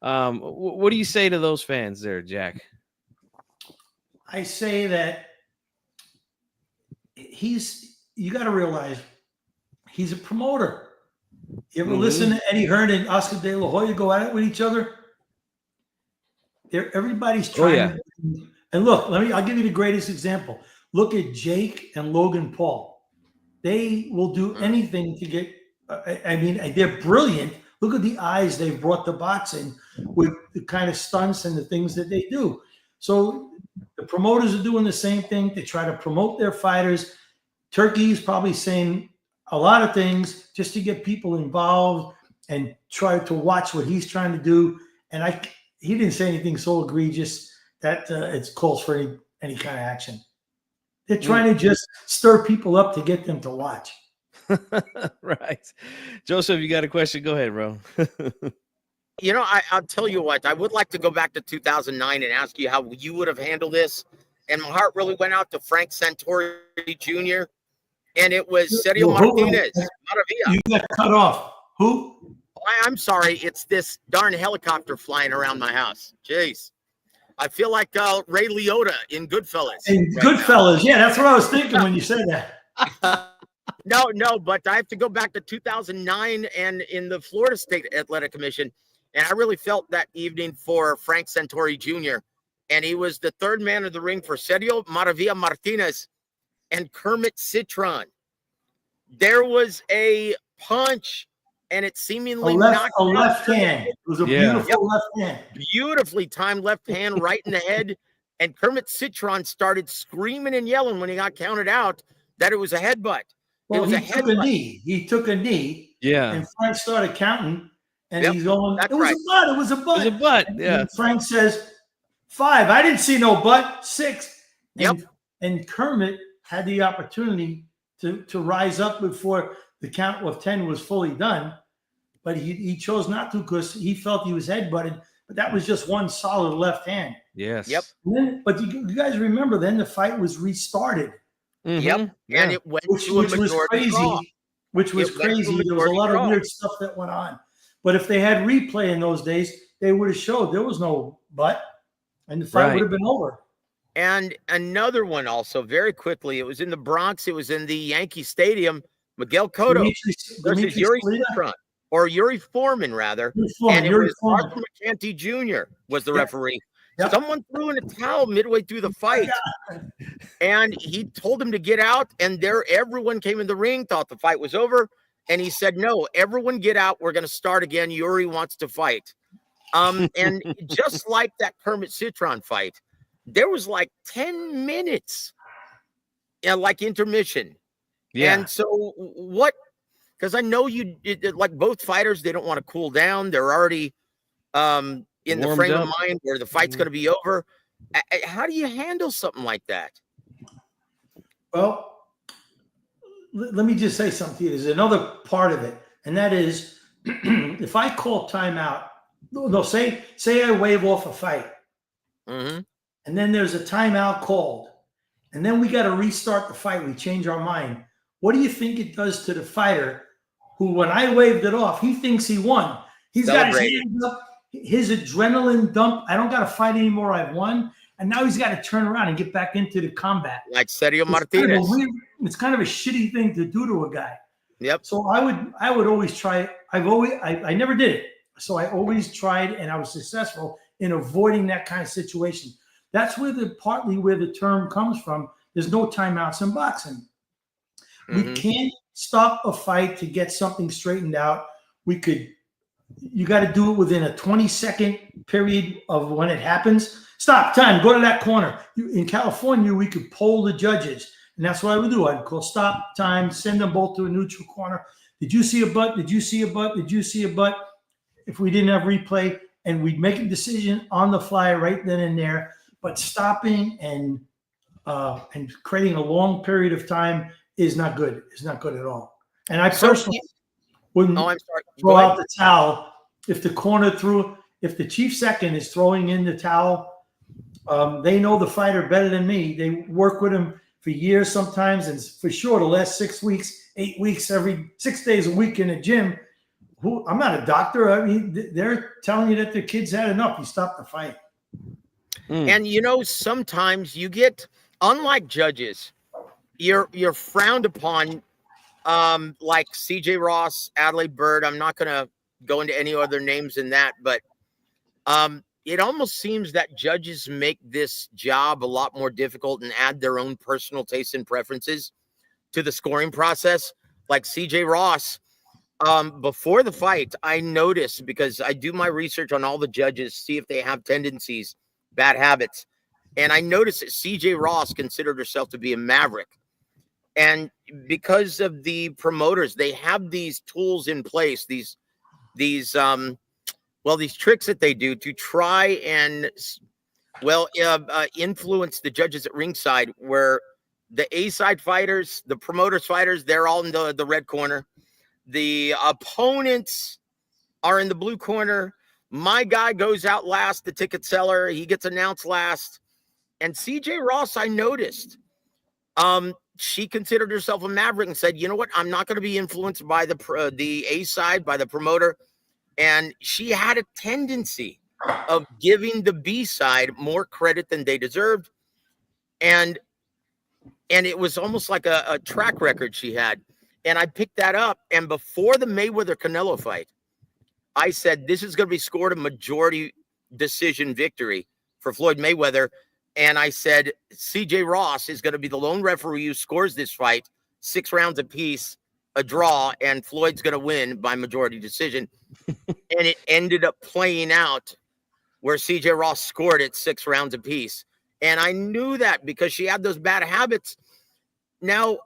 What do you say to those fans there, Jack? I say that you got to realize he's a promoter. You ever listen to Eddie Hearn and Oscar De La Hoya go at it with each other? Everybody's trying. And look, I'll give you the greatest example. Look at Jake and Logan Paul. They will do anything to get, they're brilliant. Look at the eyes they've brought to boxing with the kind of stunts and the things that they do. So the promoters are doing the same thing to try to promote their fighters. Turkey's probably saying a lot of things just to get people involved and try to watch what he's trying to do. And he didn't say anything so egregious that it calls for any kind of action. They're trying to just stir people up to get them to watch. Right. Joseph, you got a question? Go ahead, bro. I'll tell you what, I would like to go back to 2009 and ask you how you would have handled this. And my heart really went out to Frank Santori Jr. And it was Sergio Martinez. You got cut off. Who? I'm sorry. It's this darn helicopter flying around my house. Jeez. I feel like Ray Liotta in Goodfellas. Goodfellas. Yeah, that's what I was thinking when you said that. No, but I have to go back to 2009 and in the Florida State Athletic Commission. And I really felt that evening for Frank Santori Jr. And he was the third man of the ring for Sergio Maravilla Martinez and Kermit Citron. There was a punch, and it seemingly knocked a left hand. It was a beautiful left hand. Beautifully timed left hand right in the head. And Kermit Citron started screaming and yelling when he got counted out that it was a headbutt. Well, he took a knee. He took a knee. Yeah. And Frank started counting, and he's going, It was a butt. Yeah. And Frank says, 5. I didn't see no butt. 6. And Kermit had the opportunity to rise up before the count of 10 was fully done, but he chose not to because he felt he was headbutted. But that was just one solid left hand. Yes. Yep. But you guys remember then the fight was restarted. Yep. And it went which to a was crazy. draw. Which was crazy. There was a lot of weird stuff that went on. But if they had replay in those days, they would have showed there was no butt, and the fight would have been over. And another one also, very quickly, it was in the Bronx. It was in the Yankee Stadium. Miguel Cotto versus Dimitri Yuri Salita? Citron, or Yuri Foreman, rather. And it Yuri was Foreman. Arthur McCanty Jr. was the Yep. referee. Yep. Someone threw in a towel midway through the fight. And he told him to get out. And everyone came in the ring, thought the fight was over. And he said, no, everyone get out. We're going to start again. Yuri wants to fight. And just like that Kermit Citron fight, there was like 10 minutes, like intermission. Yeah. And so what, because I know like both fighters, they don't want to cool down. They're already in the Warmed frame up. of mind where the fight's going to be over. How do you handle something like that? Well, let me just say something to you. There's another part of it, and that is if I call timeout, say I wave off a fight, and then there's a timeout called, and then we got to restart the fight. We change our mind. What do you think it does to the fighter who, when I waved it off, he thinks he won? He's got his hands up, his adrenaline dump. I don't got to fight anymore. I've won. And now he's got to turn around and get back into the combat. Like Sergio Martinez. It's kind of a shitty thing to do to a guy. Yep. So I would always try. I never did it. So I always tried, and I was successful in avoiding that kind of situation. That's partly where the term comes from. There's no timeouts in boxing. We can't stop a fight to get something straightened out. You got to do it within a 20-second period of when it happens. Stop, time, go to that corner. In California, we could poll the judges, and that's what I would do. I'd call stop, time, send them both to a neutral corner. Did you see a butt? Did you see a butt? Did you see a butt? If we didn't have replay, and we'd make a decision on the fly right then and there. But stopping and creating a long period of time is not good. It's not good at all. And I personally wouldn't throw out the towel if the chief second is throwing in the towel. They know the fighter better than me. They work with him for years sometimes, and for sure the last 6 weeks, 8 weeks, every 6 days a week in the gym. I'm not a doctor. I mean, they're telling you that the kid's had enough. You stop the fight. And sometimes you get, unlike judges, you're frowned upon, like CJ Ross, Adelaide Bird. I'm not going to go into any other names than that, but it almost seems that judges make this job a lot more difficult and add their own personal tastes and preferences to the scoring process. Like CJ Ross, before the fight, I noticed, because I do my research on all the judges, see if they have tendencies, bad habits. And I noticed that CJ Ross considered herself to be a maverick. And because of the promoters, they have these tools in place, these tricks that they do to try and, influence the judges at ringside, where the A-side fighters, the promoters fighters, they're all in the red corner. The opponents are in the blue corner. My guy goes out last, the ticket seller. He gets announced last. And CJ Ross, I noticed, she considered herself a maverick and said, you know what? I'm not going to be influenced by the A-side, by the promoter. And she had a tendency of giving the B-side more credit than they deserved. And it was almost like a track record she had. And I picked that up. And before the Mayweather-Canelo fight, I said, this is going to be scored a majority decision victory for Floyd Mayweather. And I said, CJ Ross is going to be the lone referee who scores this fight, 6 rounds apiece, a draw, and Floyd's going to win by majority decision. And it ended up playing out where CJ Ross scored it 6 rounds apiece. And I knew that because she had those bad habits. Now,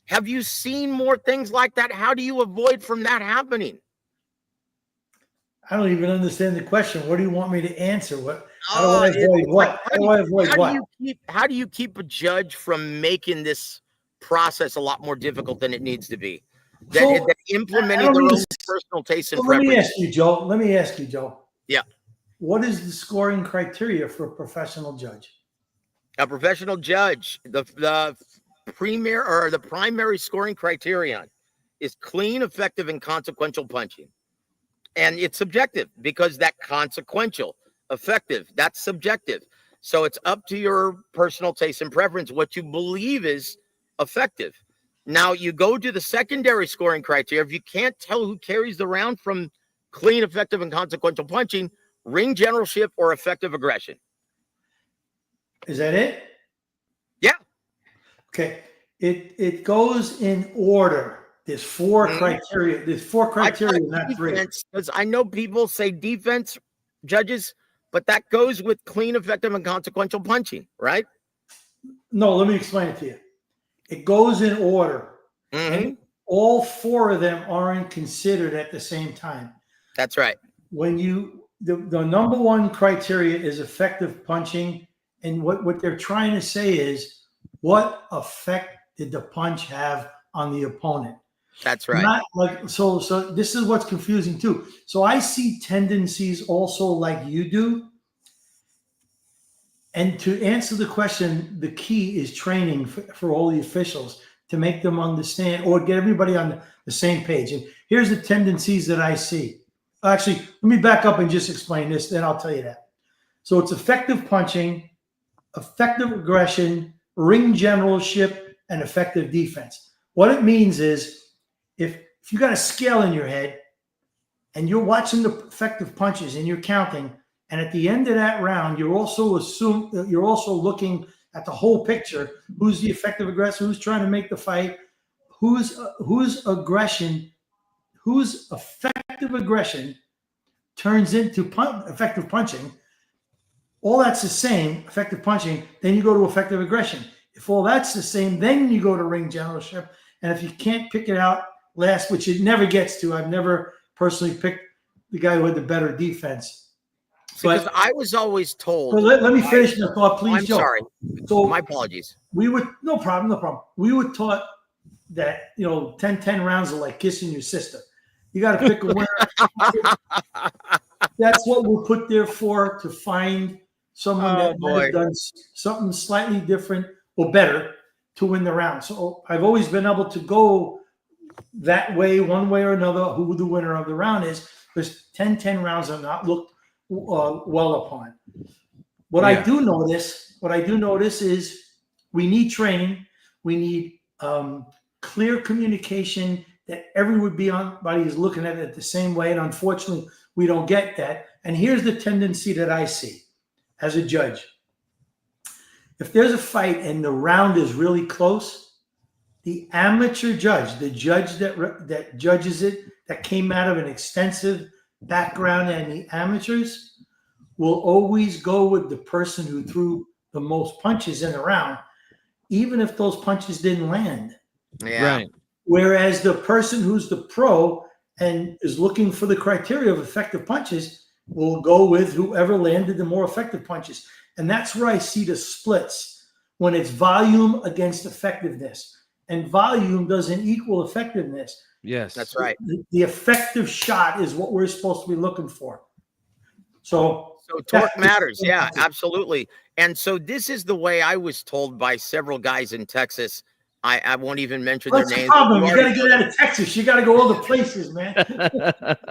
have you seen more things like that? How do you avoid from that happening? I don't even understand the question. What do you want me to answer? How do I avoid what? How do you keep a judge from making this process a lot more difficult than it needs to be? That implementing their own personal taste and preference. Let me ask you, Joe. Yeah. What is the scoring criteria for a professional judge? A professional judge, the primary scoring criterion is clean, effective, and consequential punching. And it's subjective because that consequential, effective, that's subjective. So it's up to your personal taste and preference what you believe is effective. Now you go to the secondary scoring criteria. If you can't tell who carries the round from clean, effective, and consequential punching, ring generalship or effective aggression. Is that it? Yeah. Okay. It goes in order. There's four criteria. There's four criteria, not three. Because I know people say defense judges, but that goes with clean, effective, and consequential punching, right? No, let me explain it to you. It goes in order. And all four of them aren't considered at the same time. That's right. When the number one criteria is effective punching, and what they're trying to say is, what effect did the punch have on the opponent? That's right. Not like so this is what's confusing too. So I see tendencies also like you do. And to answer the question, the key is training for all the officials to make them understand or get everybody on the same page. And here's the tendencies that I see. Actually, let me back up and just explain this, then I'll tell you that. So it's effective punching, effective aggression, ring generalship, and effective defense. What it means is if you got a scale in your head and you're watching the effective punches and you're counting, and at the end of that round, you're also looking at the whole picture. Who's the effective aggressor? Who's trying to make the fight? Whose effective aggression turns into effective punching? All that's the same, effective punching. Then you go to effective aggression. If all that's the same, then you go to ring generalship. And if you can't pick it out last, which it never gets to, I've never personally picked the guy who had the better defense. Because I was always told. So let me finish my thought, please. I'm sorry. So my apologies. No problem. We were taught that 10 rounds are like kissing your sister. You got to pick a winner. That's what we're put there for, to find someone that might have done something slightly different or better to win the round. So I've always been able to go that way, one way or another, who the winner of the round is, because 10 rounds are not looked well upon. What I do notice is we need training. We need clear communication that everybody is looking at it the same way. And unfortunately, we don't get that. And here's the tendency that I see as a judge. If there's a fight and the round is really close, the amateur judge, the judge that judges it, that came out of an extensive background, and the amateurs will always go with the person who threw the most punches in the round, even if those punches didn't land. Yeah. Right. Whereas the person who's the pro and is looking for the criteria of effective punches will go with whoever landed the more effective punches. And that's where I see the splits, when it's volume against effectiveness. And volume doesn't equal effectiveness. Yes. That's right. The effective shot is what we're supposed to be looking for. So torque matters. Yeah, absolutely. And so this is the way I was told by several guys in Texas. I won't even mention their names. That's the problem. You got to get out of Texas. You got to go all the places, man.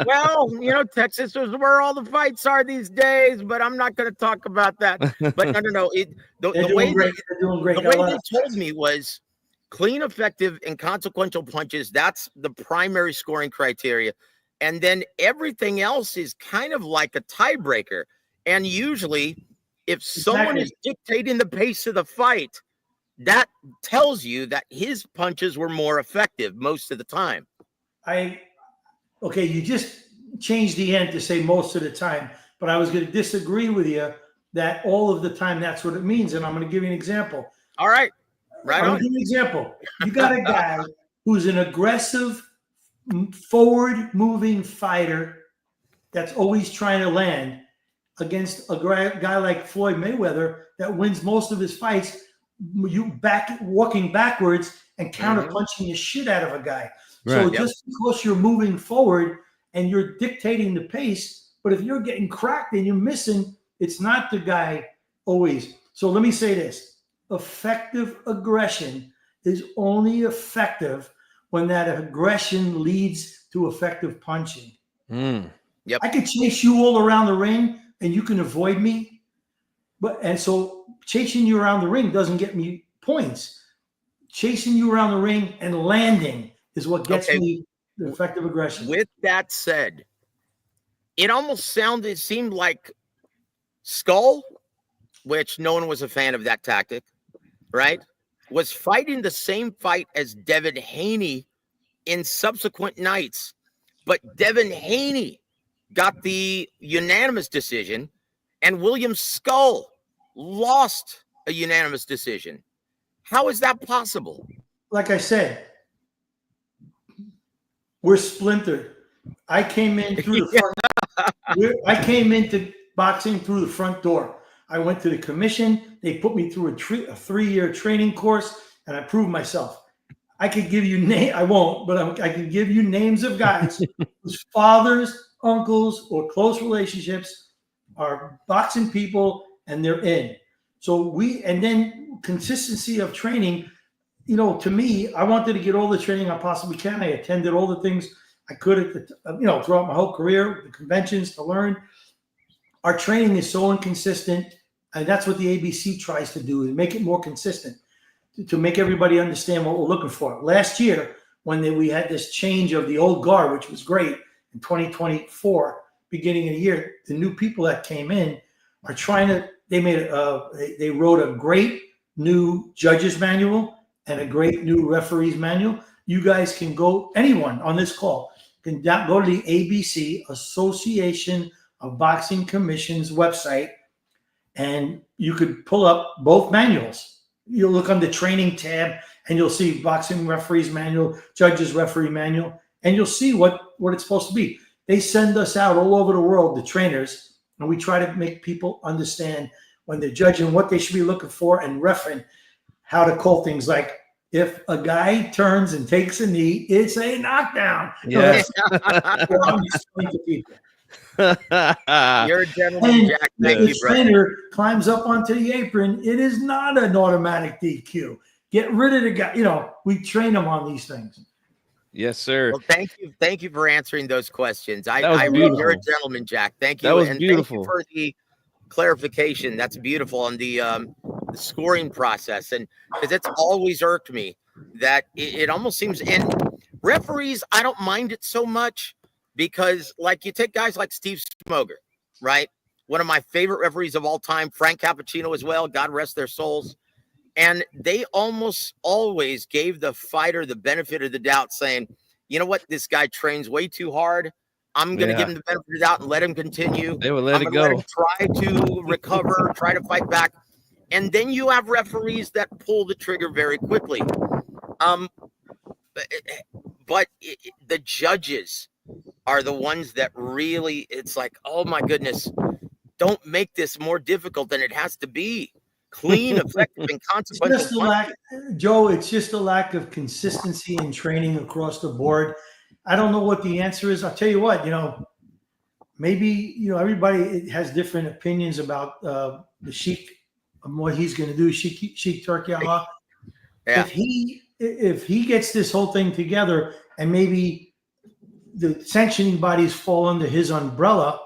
Well, Texas is where all the fights are these days, but I'm not going to talk about that. But no. The way they told me was clean, effective, and consequential punches. That's the primary scoring criteria. And then everything else is kind of like a tiebreaker. And usually, if someone is dictating the pace of the fight, that tells you that his punches were more effective most of the time. You just changed the end to say most of the time, but I was going to disagree with you that all of the time that's what it means. And I'm going to give you an example. All right. Right on. Give you an example. You got a guy who's an aggressive, forward-moving fighter that's always trying to land against a guy like Floyd Mayweather that wins most of his fights. Walking backwards and counter punching the shit out of a guy. Right. So just because you're moving forward and you're dictating the pace, but if you're getting cracked and you're missing, it's not the guy always. So let me say this: effective aggression is only effective when that aggression leads to effective punching. Yep. I could chase you all around the ring and you can avoid me, and so chasing you around the ring doesn't get me points. chasing you around the ring and landing is what gets me the effective aggression. With that said, it seemed like Skull, which no one was a fan of that tactic, right? Was fighting the same fight as Devin Haney in subsequent nights. But Devin Haney got the unanimous decision, and William Skull lost a unanimous decision. How is that possible? Like I said, we're splintered. I came in through the front. I came into boxing through the front door. I went to the commission. They put me through a 3-year training course, and I proved myself. I could give you I won't, but I can give you names of guys whose fathers, uncles, or close relationships are boxing people, and they're in. So and then consistency of training. You know, to me, I wanted to get all the training I possibly can. I attended all the things I could throughout my whole career, the conventions to learn. Our training is so inconsistent, and that's what the ABC tries to do, is make it more consistent to make everybody understand what we're looking for. Last year, when we had this change of the old guard, which was great, in 2024, beginning of the year, the new people that came in are they wrote a great new judges manual and a great new referees manual. You guys can anyone on this call can go to the ABC, Association of Boxing Commission's website, and you could pull up both manuals. You'll look on the training tab, and you'll see boxing referees manual, judges referee manual, and you'll see what it's supposed to be. They send us out all over the world, the trainers, and we try to make people understand when they're judging what they should be looking for, and refereeing how to call things like, if a guy turns and takes a knee, it's a knockdown. Yes. You're a gentleman, Jack. Thank you, brother. Trainer climbs up onto the apron. It is not an automatic DQ. Get rid of the guy. You know, we train them on these things. Yes, sir. Well, thank you for answering those questions. You're a gentleman, Jack. Thank you. That was and beautiful. Thank you for the clarification. That's beautiful on the scoring process, and because it's always irked me that it almost seems, and referees, I don't mind it so much, because like you take guys like Steve Smoger, right? One of my favorite referees of all time, Frank Cappuccino as well, God rest their souls. And they almost always gave the fighter the benefit of the doubt, saying, you know what, this guy trains way too hard. I'm going to give him the benefit of the doubt and let him continue. They would let it go. Let him try to recover, try to fight back. And then you have referees that pull the trigger very quickly. But the judges are the ones that really, it's like, oh my goodness, don't make this more difficult than it has to be. Clean, effective, and consequential. Joe, it's just a lack of consistency in training across the board. I don't know what the answer is. I'll tell you what, maybe, everybody has different opinions about the Sheik, what he's going to do, Sheik Turki Allah. Yeah. If he gets this whole thing together, and maybe the sanctioning bodies fall under his umbrella,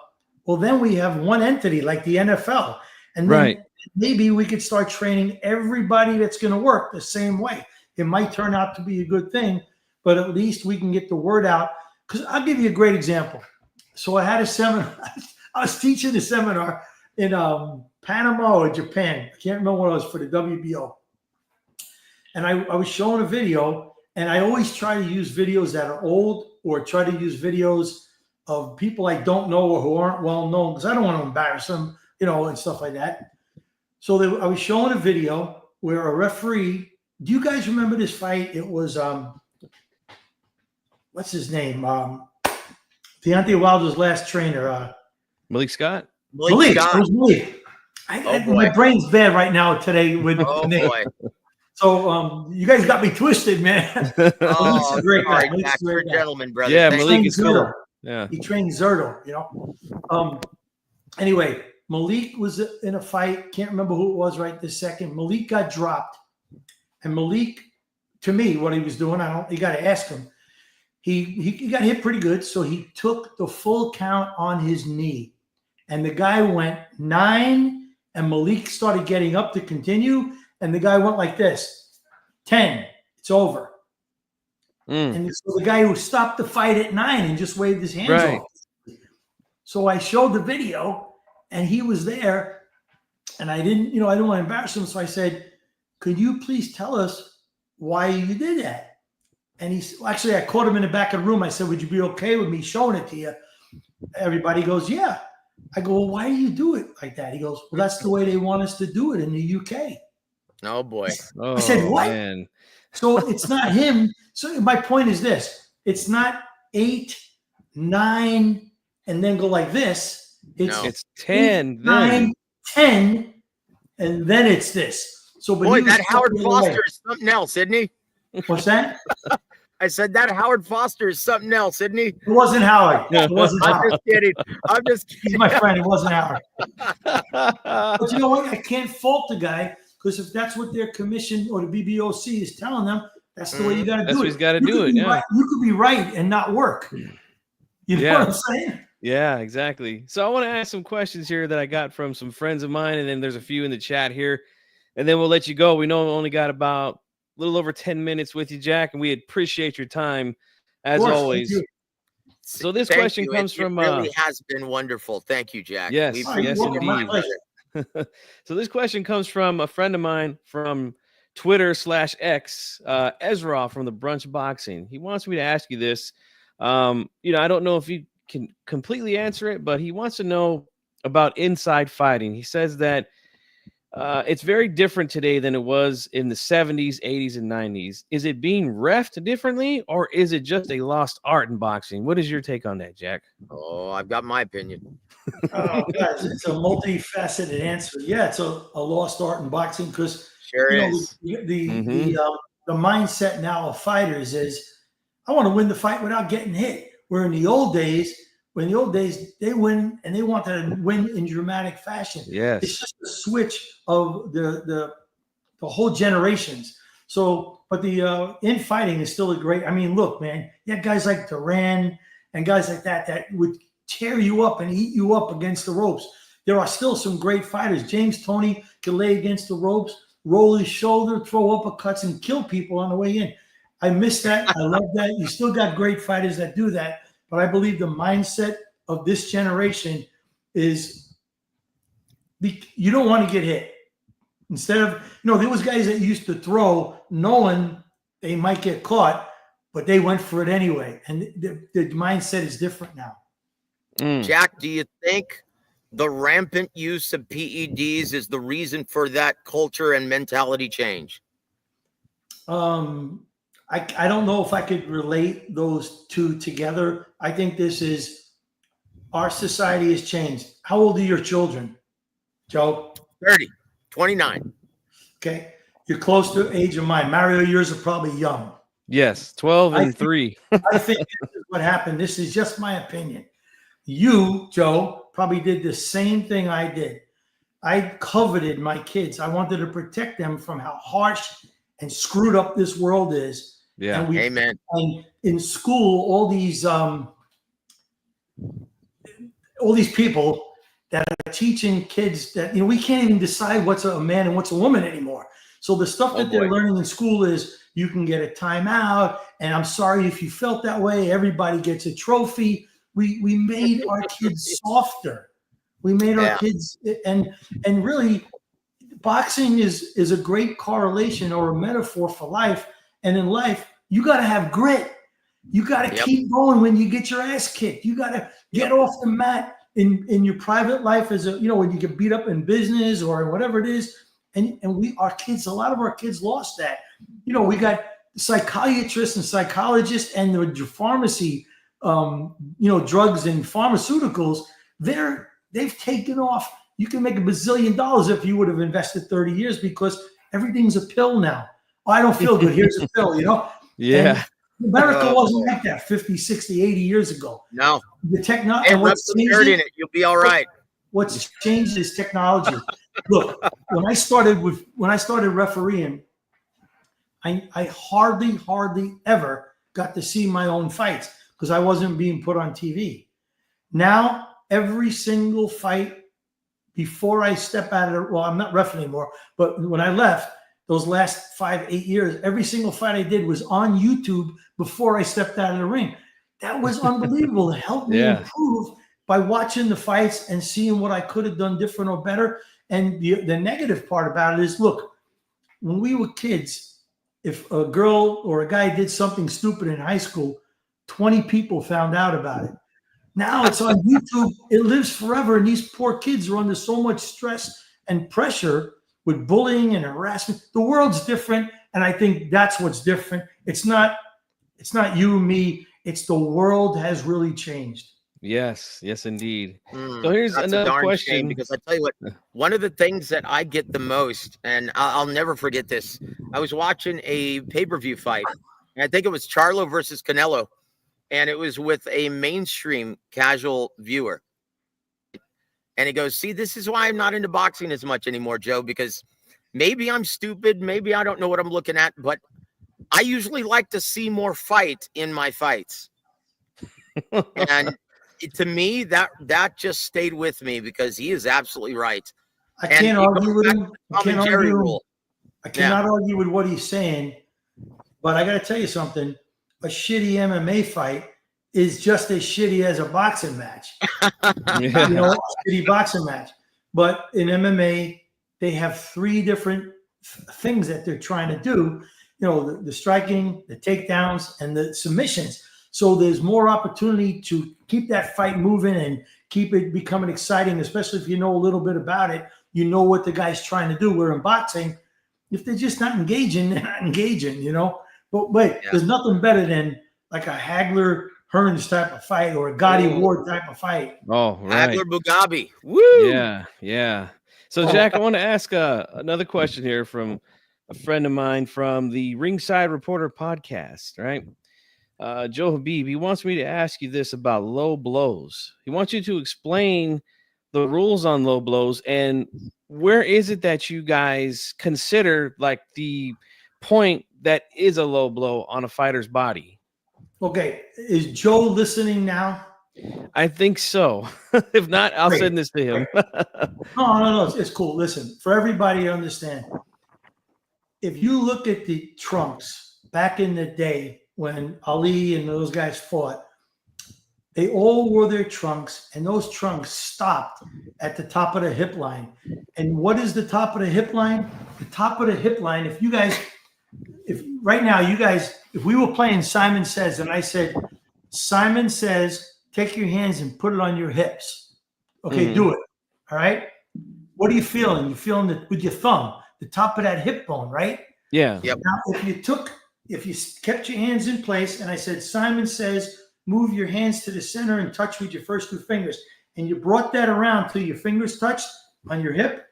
well, then we have one entity like the NFL. And then maybe we could start training everybody that's going to work the same way. It might turn out to be a good thing, but at least we can get the word out. Because I'll give you a great example. So I had a seminar. I was teaching a seminar in Panama or Japan. I can't remember what it was, for the WBO. And I was showing a video, and I always try to use videos that are old, or try to use videos of people I don't know or who aren't well known, because I don't want to embarrass them, and stuff like that. So I was showing a video where a referee, do you guys remember this fight? It was, what's his name? Deontay Wilder's last trainer. Malik Scott? Malik. It was Malik. My brain's bad right now today with the name. Boy. So you guys got me twisted, man. Oh, great guy. You're a gentleman, brother. Yeah, Malik is cool. Yeah. He trained Zerto, Anyway, Malik was in a fight. Can't remember who it was right this second. Malik got dropped. And Malik, to me, what he was doing, you got to ask him. He got hit pretty good, so he took the full count on his knee. And the guy went 9, and Malik started getting up to continue, and the guy went like this, 10, It's over. Mm. And so the guy who stopped the fight at 9 and just waved his hands Right. off. So I showed the video, and he was there, and I didn't want to embarrass him. So I said, "Could you please tell us why you did that?" And I caught him in the back of the room. I said, "Would you be okay with me showing it to you?" Everybody goes, "Yeah." I go, "Well, why do you do it like that?" He goes, "Well, that's the way they want us to do it in the UK." Oh boy. I said, Oh, "What?" man. So it's not him. So my point is this: it's not 8, 9, and then go like this. It's 10 8, 9, then. 10, and then it's this. So, but Boy, he was that Howard the other way. Foster is something else, isn't he? What's that? I said that Howard Foster is something else, isn't he? It wasn't Howard. It wasn't I'm Howard. just kidding. I'm just He's kidding. my friend. It wasn't Howard. But you know what? I can't fault the guy, because if that's what their commission or the BBOC is telling them, that's the way you got to That's do what it. he's got to You do could it. be Yeah. right- you could be right and not work. You know Yeah. what I'm saying? Yeah, exactly. So I want to ask some questions here that I got from some friends of mine, and then there's a few in the chat here, and then we'll let you go. We know we only got about a little over 10 minutes with you, Jack, and we appreciate your time as Of course, always. thank you. So this Thank question you. comes It from really has been wonderful. Thank you, Jack. Yes, We Oh, you're yes, welcome. My indeed. pleasure. So this question comes from a friend of mine from Twitter/X, Ezra from the Brunch Boxing. He wants me to ask you this. I don't know if you can completely answer it, but he wants to know about inside fighting. He says that it's very different today than it was in the 70s, 80s, and 90s. Is it being reffed differently, or is it just a lost art in boxing? What is your take on that, Jack? Oh, I've got my opinion. Oh, guys, it's a multifaceted answer. Yeah, it's a lost art in boxing, because Sure is. the mindset now of fighters is, I want to win the fight without getting hit. Where in the old days, they win and they want to win in dramatic fashion. Yes. It's just a switch of the whole generations. So, but the infighting is still a great. I mean, look, man, you had guys like Duran and guys like that would tear you up and eat you up against the ropes. There are still some great fighters. James Toney can lay against the ropes, roll his shoulder, throw uppercuts, and kill people on the way in. I miss that. I love that. You still got great fighters that do that. But I believe the mindset of this generation is you don't want to get hit. Instead of, there was guys that used to throw knowing they might get caught, but they went for it anyway. And the mindset is different now. Jack, do you think the rampant use of PEDs is the reason for that culture and mentality change? I don't know if I could relate those two together. I think this is, our society has changed. How old are your children, Joe? 30, 29. Okay. You're close to the age of mine. Mario, yours are probably young. Yes, 12 and 3. I think this is what happened. This is just my opinion. You, Joe, probably did the same thing I did. I coveted my kids. I wanted to protect them from how harsh and screwed up this world is. Yeah. And Amen. And in school, all these people that are teaching kids that, we can't even decide what's a man and what's a woman anymore. So the stuff that they're learning in school is, you can get a timeout, and I'm sorry if you felt that way. Everybody gets a trophy. We made our kids softer. We made our kids, and really, boxing is a great correlation or a metaphor for life. And in life, you got to have grit. You got to keep going when you get your ass kicked. You got to get off the mat in your private life, as when you get beat up in business or whatever it is. And our kids, a lot of our kids lost that. We got psychiatrists and psychologists and the pharmacy, drugs and pharmaceuticals. They've taken off. You can make $1 bazillion if you would have invested 30 years, because everything's a pill now. Oh, I don't feel good. Here's a pill, Yeah. And America wasn't like that 50, 60, 80 years ago. No. The technology. And what's in it? You'll be all right. What's changed is technology. Look, when I started refereeing, I hardly ever got to see my own fights because I wasn't being put on TV. Now, every single fight before I step out of it, well, I'm not ref anymore, but when I left, those last 5-8 years, every single fight I did was on YouTube before I stepped out of the ring. That was unbelievable. It helped me improve by watching the fights and seeing what I could have done different or better. And the negative part about it is, look, when we were kids, if a girl or a guy did something stupid in high school, 20 people found out about it. Now it's on YouTube. It lives forever. And these poor kids are under so much stress and pressure with bullying and harassment. The world's different. And I think that's what's different. It's not you and me. It's the world has really changed. Yes, indeed. So here's another question. Because I tell you what, one of the things that I get the most, and I'll never forget this. I was watching a pay-per-view fight, and I think it was Charlo versus Canelo, and it was with a mainstream casual viewer. And he goes, "See, this is why I'm not into boxing as much anymore, Joe, because maybe I'm stupid, maybe I don't know what I'm looking at, but I usually like to see more fight in my fights." And to me, that just stayed with me, because he is absolutely right. I can't argue with him. I cannot argue with what he's saying, but I got to tell you something. A shitty MMA fight is just as shitty as a boxing match. A shitty boxing match. But in MMA, they have 3 different things that they're trying to do. The striking, the takedowns, and the submissions. So there's more opportunity to keep that fight moving and keep it becoming exciting, especially if you know a little bit about it. You know what the guy's trying to do. Where in boxing, if they're just not engaging, they're not engaging, But wait, there's nothing better than like a Hagler-Hearns type of fight or a Gotti Ward type of fight. Oh, right. Hagler-Mugabe. Woo! Yeah. So, Jack, I want to ask another question here from a friend of mine from the Ringside Reporter podcast, right? Joe Habib, he wants me to ask you this about low blows. He wants you to explain the rules on low blows, and where is it that you guys consider like the point that is a low blow on a fighter's body? Okay. Is Joe listening now? I think so. If not, I'll send this to him. No. It's cool. Listen, for everybody to understand, if you look at the trunks back in the day, when Ali and those guys fought, they all wore their trunks, and those trunks stopped at the top of the hip line. And what is the top of the hip line? The top of the hip line, if right now, if we were playing Simon Says, and I said, Simon Says, take your hands and put it on your hips. Okay, do it. All right? What are you feeling? You're feeling it with your thumb, the top of that hip bone, right? Yeah. Yep. Now, if you kept your hands in place, and I said, Simon Says, move your hands to the center and touch with your first 2 fingers, and you brought that around till your fingers touched on your hip,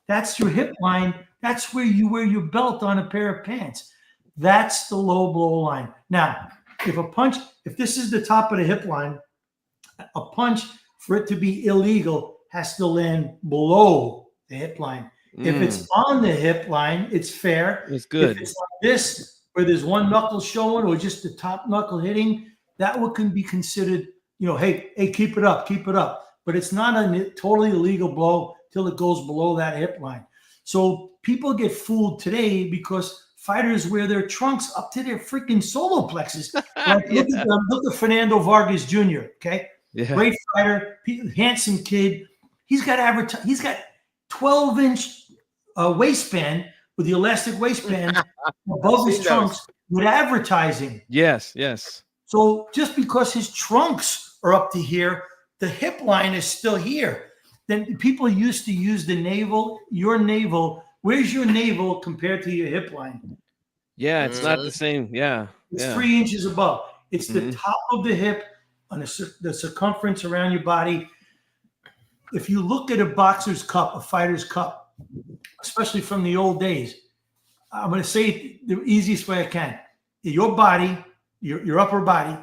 that's your hip line. That's where you wear your belt on a pair of pants. That's the low blow line. Now, if this is the top of the hip line, a punch, for it to be illegal, has to land below the hip line. If it's on the hip line, it's fair. It's good. If it's like this, where there's one knuckle showing or just the top knuckle hitting, that can be considered, hey, keep it up. But it's not a totally illegal blow till it goes below that hip line. So people get fooled today because fighters wear their trunks up to their freaking solar plexus. Like, look at Fernando Vargas Jr., okay? Yeah. Great fighter, handsome kid. He's got 12-inch waistband with the elastic waistband above his trunks with advertising. Yes. So just because his trunks are up to here, the hip line is still here. Then people used to use the navel, your navel. Where's your navel compared to your hip line? Yeah, it's not the same. Yeah. It's 3 inches above. It's the top of the hip on the circumference around your body. If you look at a boxer's cup, a fighter's cup, especially from the old days, I'm going to say it the easiest way I can. Your body, your upper body,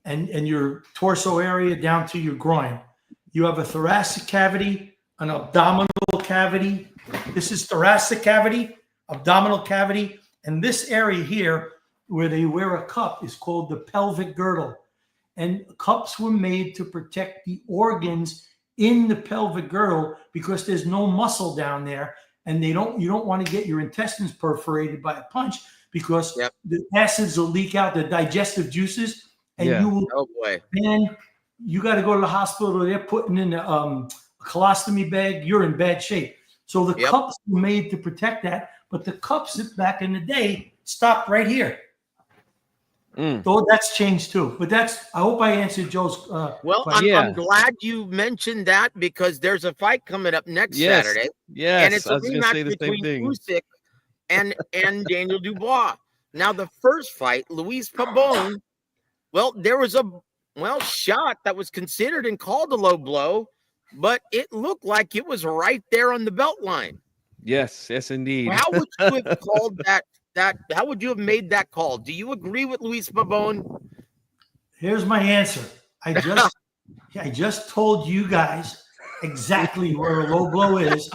and your torso area down to your groin. You have a thoracic cavity, an abdominal cavity. This is thoracic cavity, abdominal cavity. And this area here where they wear a cup is called the pelvic girdle. And cups were made to protect the organs in the pelvic girdle because there's no muscle down there. and you don't want to get your intestines perforated by a punch because Yep. the acids will leak out the digestive juices, and Yeah. you will. Oh boy. Man, you got to go to the hospital. They're putting in a colostomy bag. You're in bad shape. So the Yep. cups were made to protect that, but the cups back in the day stopped right here. Though that's changed too. But I hope I answered Joe's Well, question. I'm glad you mentioned that because there's a fight coming up next Yes. Saturday. Yes. And it's I a was going to say rematch the same between thing. Usyk and Daniel Dubois. Now, the first fight, Luis Pabon, well, there was a shot that was considered and called a low blow, but it looked like it was right there on the belt line. Yes, indeed. How would you have called that? How would you have made that call? Do you agree with Luis Pabon? Here's my answer. I just told you guys exactly where a low blow is.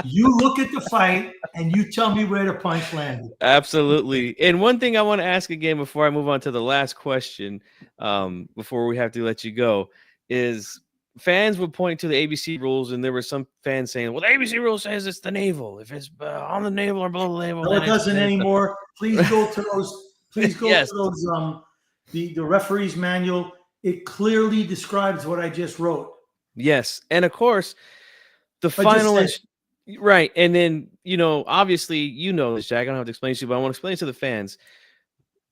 You look at the fight and you tell me where the punch landed. Absolutely. And one thing I want to ask again before I move on to the last question, before we have to let you go, is fans would point to the ABC rules, and there were some fans saying, well, the ABC rule says it's the navel. If it's on the navel or below the navel. No, it doesn't anymore. Please go to those. Please go Yes. to those. The referee's manual. It clearly describes what I just wrote. Yes. And of course, the finalist. Right. And then, obviously, this, Jack. I don't have to explain to you, but I want to explain to the fans.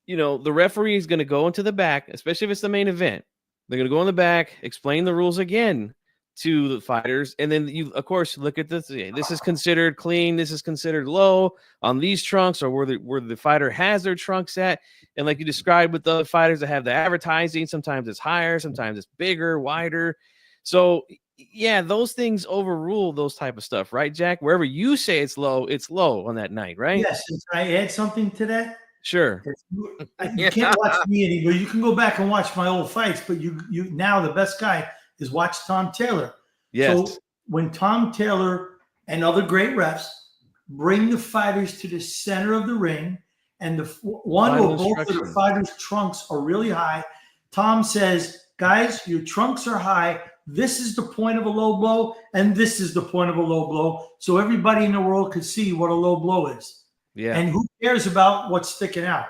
The referee is going to go into the back, especially if it's the main event. They're going to go in the back, explain the rules again to the fighters. And then you, of course, look at this. This is considered clean. This is considered low on these trunks, or where the fighter has their trunks at. And like you described with the other fighters that have the advertising, sometimes it's higher, sometimes it's bigger, wider. So yeah, those things overrule those type of stuff, right, Jack? Wherever you say it's low on that night, right? Yes. Can I add something to that? Sure. You can't watch me anymore. You can go back and watch my old fights, but you now the best guy is watch Tom Taylor. Yes. So when Tom Taylor and other great refs bring the fighters to the center of the ring, and one or both of the fighters' trunks are really high, Tom says, guys, your trunks are high. This is the point of a low blow, and this is the point of a low blow. So everybody in the world could see what a low blow is. Yeah. And who cares about what's sticking out?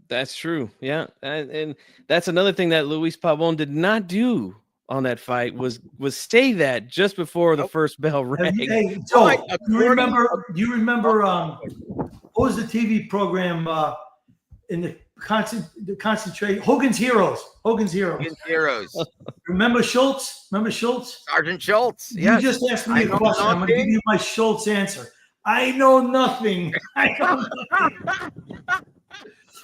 That's true. Yeah. And that's another thing that Luis Pabon did not do on that fight was say that just before the first bell rang. Hey, Joe, do you remember what was the TV program in the concentrate Hogan's Heroes? Remember Schultz? Sergeant Schultz. Yes. You just asked me a question. I'm going to give you my Schultz answer. I know nothing.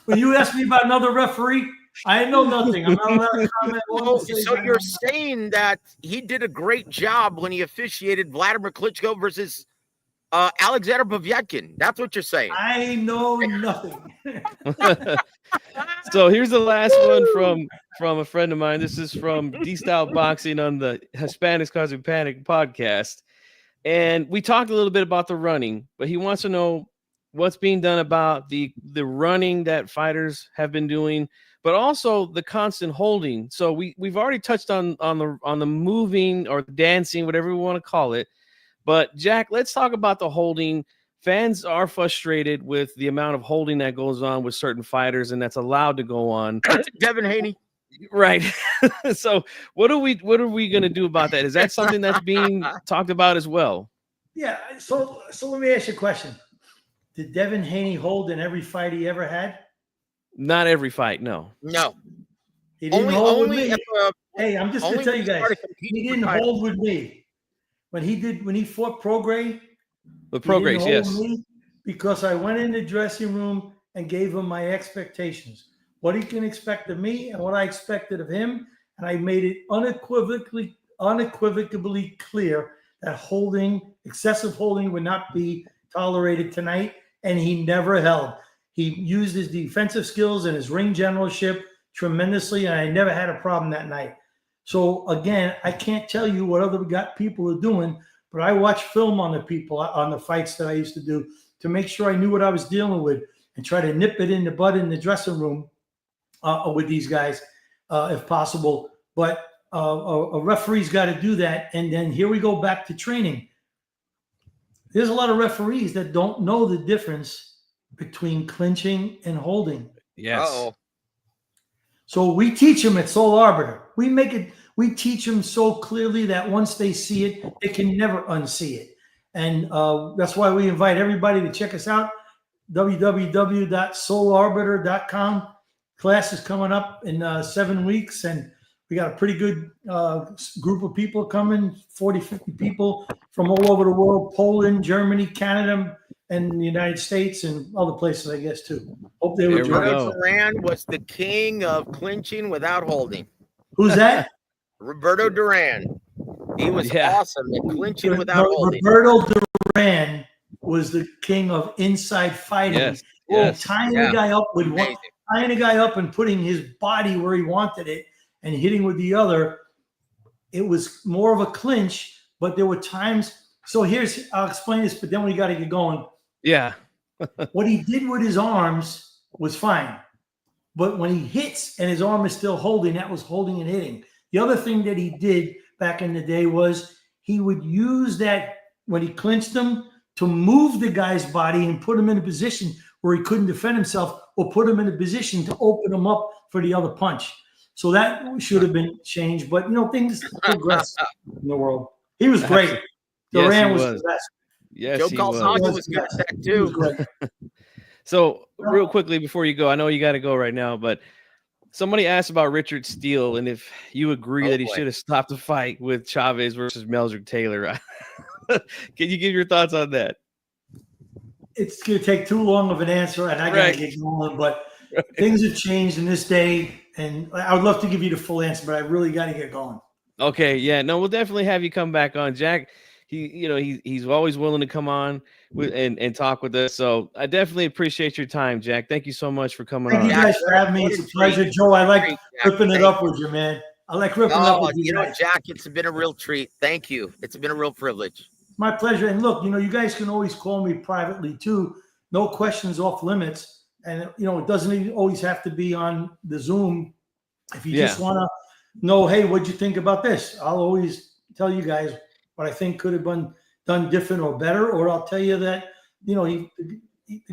When you ask me about another referee, I know nothing. I'm not allowed to comment. So you're saying that he did a great job when he officiated Vladimir Klitschko versus Alexander Povetkin. That's what you're saying. I know nothing. So here's the last one from a friend of mine. This is from D-Style Boxing on the Hispanics Causing Panic podcast. And we talked a little bit about the running, but he wants to know what's being done about the running that fighters have been doing, but also the constant holding. So we've already touched on the moving or dancing, whatever we want to call it. But Jack, let's talk about the holding. Fans are frustrated with the amount of holding that goes on with certain fighters, and that's allowed to go on. Devin Haney. Right. So what are we going to do about that? Is that something that's being talked about as well? Yeah. So let me ask you a question. Did Devin Haney hold in every fight he ever had? Not every fight. No. He didn't hold with me. Hey, I'm just going to tell you guys. He didn't hold with me. When he fought Prograis. The Prograis, yes. Because I went in the dressing room and gave him my expectations. What he can expect of me and what I expected of him. And I made it unequivocally clear that excessive holding would not be tolerated tonight. And he never held. He used his defensive skills and his ring generalship tremendously. And I never had a problem that night. So again, I can't tell you what other people are doing, but I watch film on the fights that I used to do to make sure I knew what I was dealing with and try to nip it in the bud in the dressing room with these guys, if possible. But a referee's got to do that. And then here we go back to training. There's a lot of referees that don't know the difference between clinching and holding. Yes. Uh-oh. So we teach them at Soul Arbiter. We teach them so clearly that once they see it, they can never unsee it. And that's why we invite everybody to check us out, www.soularbiter.com. Class is coming up in 7 weeks, and we got a pretty good group of people coming, 40, 50 people from all over the world, Poland, Germany, Canada, and the United States, and other places, I guess, too. Hope they would join. Roberto Duran was the king of clinching without holding. Who's that? Roberto Duran. He was awesome at clinching without holding. Roberto Duran was the king of inside fighting. Yes. Tying the guy up with one, tying the guy up and putting his body where he wanted it and hitting with the other. It was more of a clinch, but there were times. So I'll explain this, but then we got to get going. Yeah. What he did with his arms was fine. But when he hits and his arm is still holding, that was holding and hitting. The other thing that he did back in the day was he would use that when he clinched him to move the guy's body and put him in a position where he couldn't defend himself, or put him in a position to open him up for the other punch. So that should have been changed. But, things progress in the world. He was great. Duran was the best. Yes, Joe Calzaghe was good at that too. So real quickly before you go, I know you got to go right now, but somebody asked about Richard Steele and if you agree that he should have stopped the fight with Chavez versus Meldrick Taylor. Can you give your thoughts on that? It's going to take too long of an answer, and I got to get going. But things have changed in this day, and I would love to give you the full answer, but I really got to get going. Okay, yeah, no, we'll definitely have you come back on, Jack. He's always willing to come on and talk with us. So I definitely appreciate your time, Jack. Thank you so much for coming on. Thank you guys for having me. It's a pleasure, Joe. I like ripping it up with you, man. I like ripping up with you. Jack, it's been a real treat. Thank you. It's been a real privilege. My pleasure. And look, you guys can always call me privately too. No questions off limits. And it doesn't always have to be on the Zoom. If you just want to know, hey, what'd you think about this? I'll always tell you guys what I think could have been done different or better, or I'll tell you that, the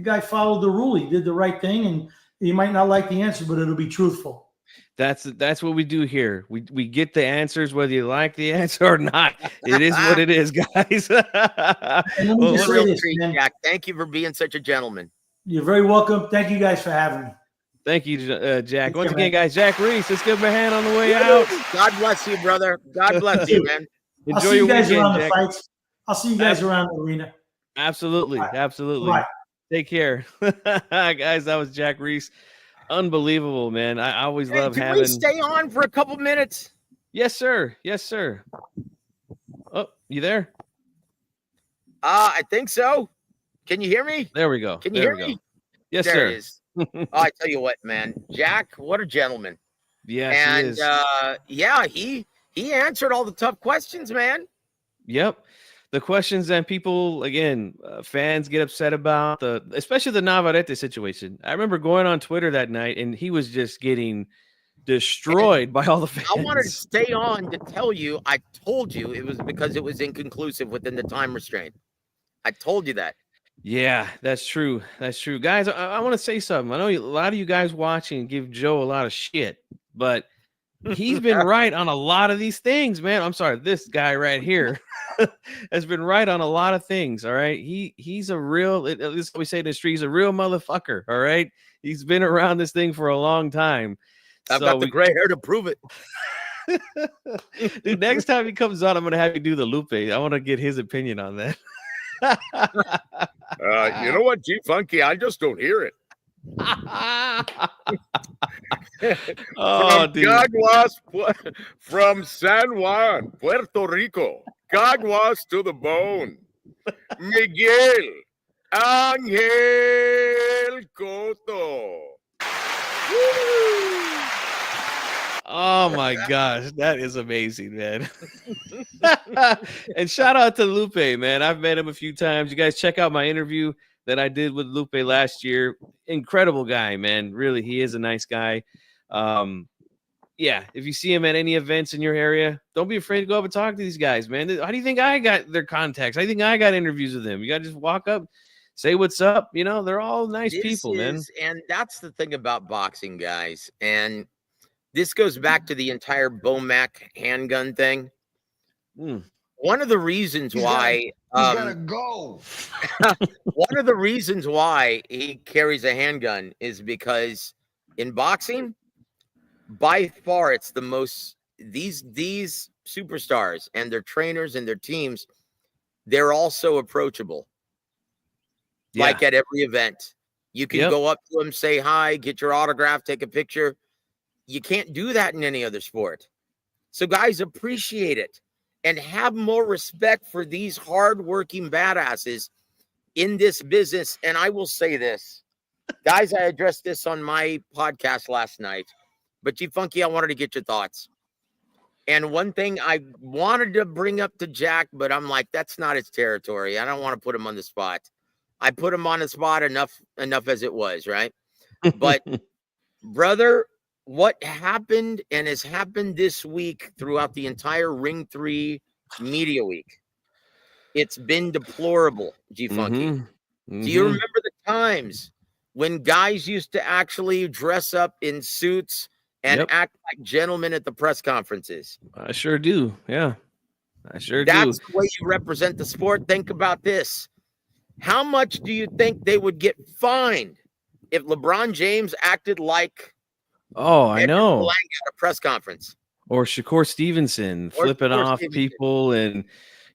guy followed the rule. He did the right thing, and you might not like the answer, but it'll be truthful. That's what we do here. We get the answers, whether you like the answer or not. It is what it is, guys. And let me just say this, man. Jack, thank you for being such a gentleman. You're very welcome. Thank you guys for having me. Thank you, Jack. Once again, guys, Jack Reiss. Let's give him a hand on the way out. God bless you, brother. God bless you, man. I'll see you guys around the fights. I'll see you guys around the arena. Absolutely. Right. Absolutely. Right. Take care. Guys, that was Jack Reiss. Unbelievable, man. I always love having. Can we stay on for a couple minutes? Yes, sir. Yes, sir. Oh, you there? I think so. Can you hear me? There we go. Can you hear me? Yes, there sir. It is. I tell you what, man. Jack, what a gentleman. Yeah, he is. He answered all the tough questions, man. Yep. The questions that people, again, fans get upset about, especially the Navarrete situation. I remember going on Twitter that night, and he was just getting destroyed by all the fans. I wanted to stay on to tell you, I told you it was because it was inconclusive within the time restraint. I told you that. Yeah, that's true. That's true. Guys, I want to say something. I know a lot of you guys watching give Joe a lot of shit, but he's been right on a lot of these things, man. I'm sorry. This guy right here has been right on a lot of things. All right. He's a real, at least we say in the street, he's a real motherfucker. All right. He's been around this thing for a long time. I've got the gray hair to prove it. Dude, next time he comes on, I'm going to have you do the Lupe. I want to get his opinion on that. You know what, G Funky? I just don't hear it. Oh, dude. Caguas, from San Juan, Puerto Rico. Caguas to the bone. Miguel Angel Cotto. Oh my gosh, that is amazing, man. And shout out to Lupe, man. I've met him a few times. You guys check out my interview that I did with Lupe last year. Incredible guy, man. Really, he is a nice guy. yeah, if you see them at any events in your area, don't be afraid to go up and talk to these guys, man. How do you think I got their contacts? How do you think I got interviews with them? You got to just walk up, say what's up. You know, they're all nice people, man. And that's the thing about boxing, guys. And this goes back to the entire Bomac handgun thing. One of the reasons why he's gotta go. one of the reasons why he carries a handgun is because in boxing, by far, it's the most these superstars and their trainers and their teams, they're also approachable. Yeah. Like at every event, you can go up to them, say hi, get your autograph, take a picture. You can't do that in any other sport. So guys, appreciate it and have more respect for these hardworking badasses in this business. And I will say this, guys, I addressed this on my podcast last night, but G-Funky, I wanted to get your thoughts. And one thing I wanted to bring up to Jack, but I'm like, that's not his territory. I don't want to put him on the spot. I put him on the spot enough as it was, right? But brother, what happened and has happened this week throughout the entire Ring 3 Media Week, it's been deplorable, G-Funky. Do you remember the times when guys used to actually dress up in suits and act like gentlemen at the press conferences? I sure do. Yeah, I sure do. That's the way you represent the sport. Think about this. How much do you think they would get fined if LeBron James acted like I know. at a press conference? Or Shakur Stevenson flipping off people. And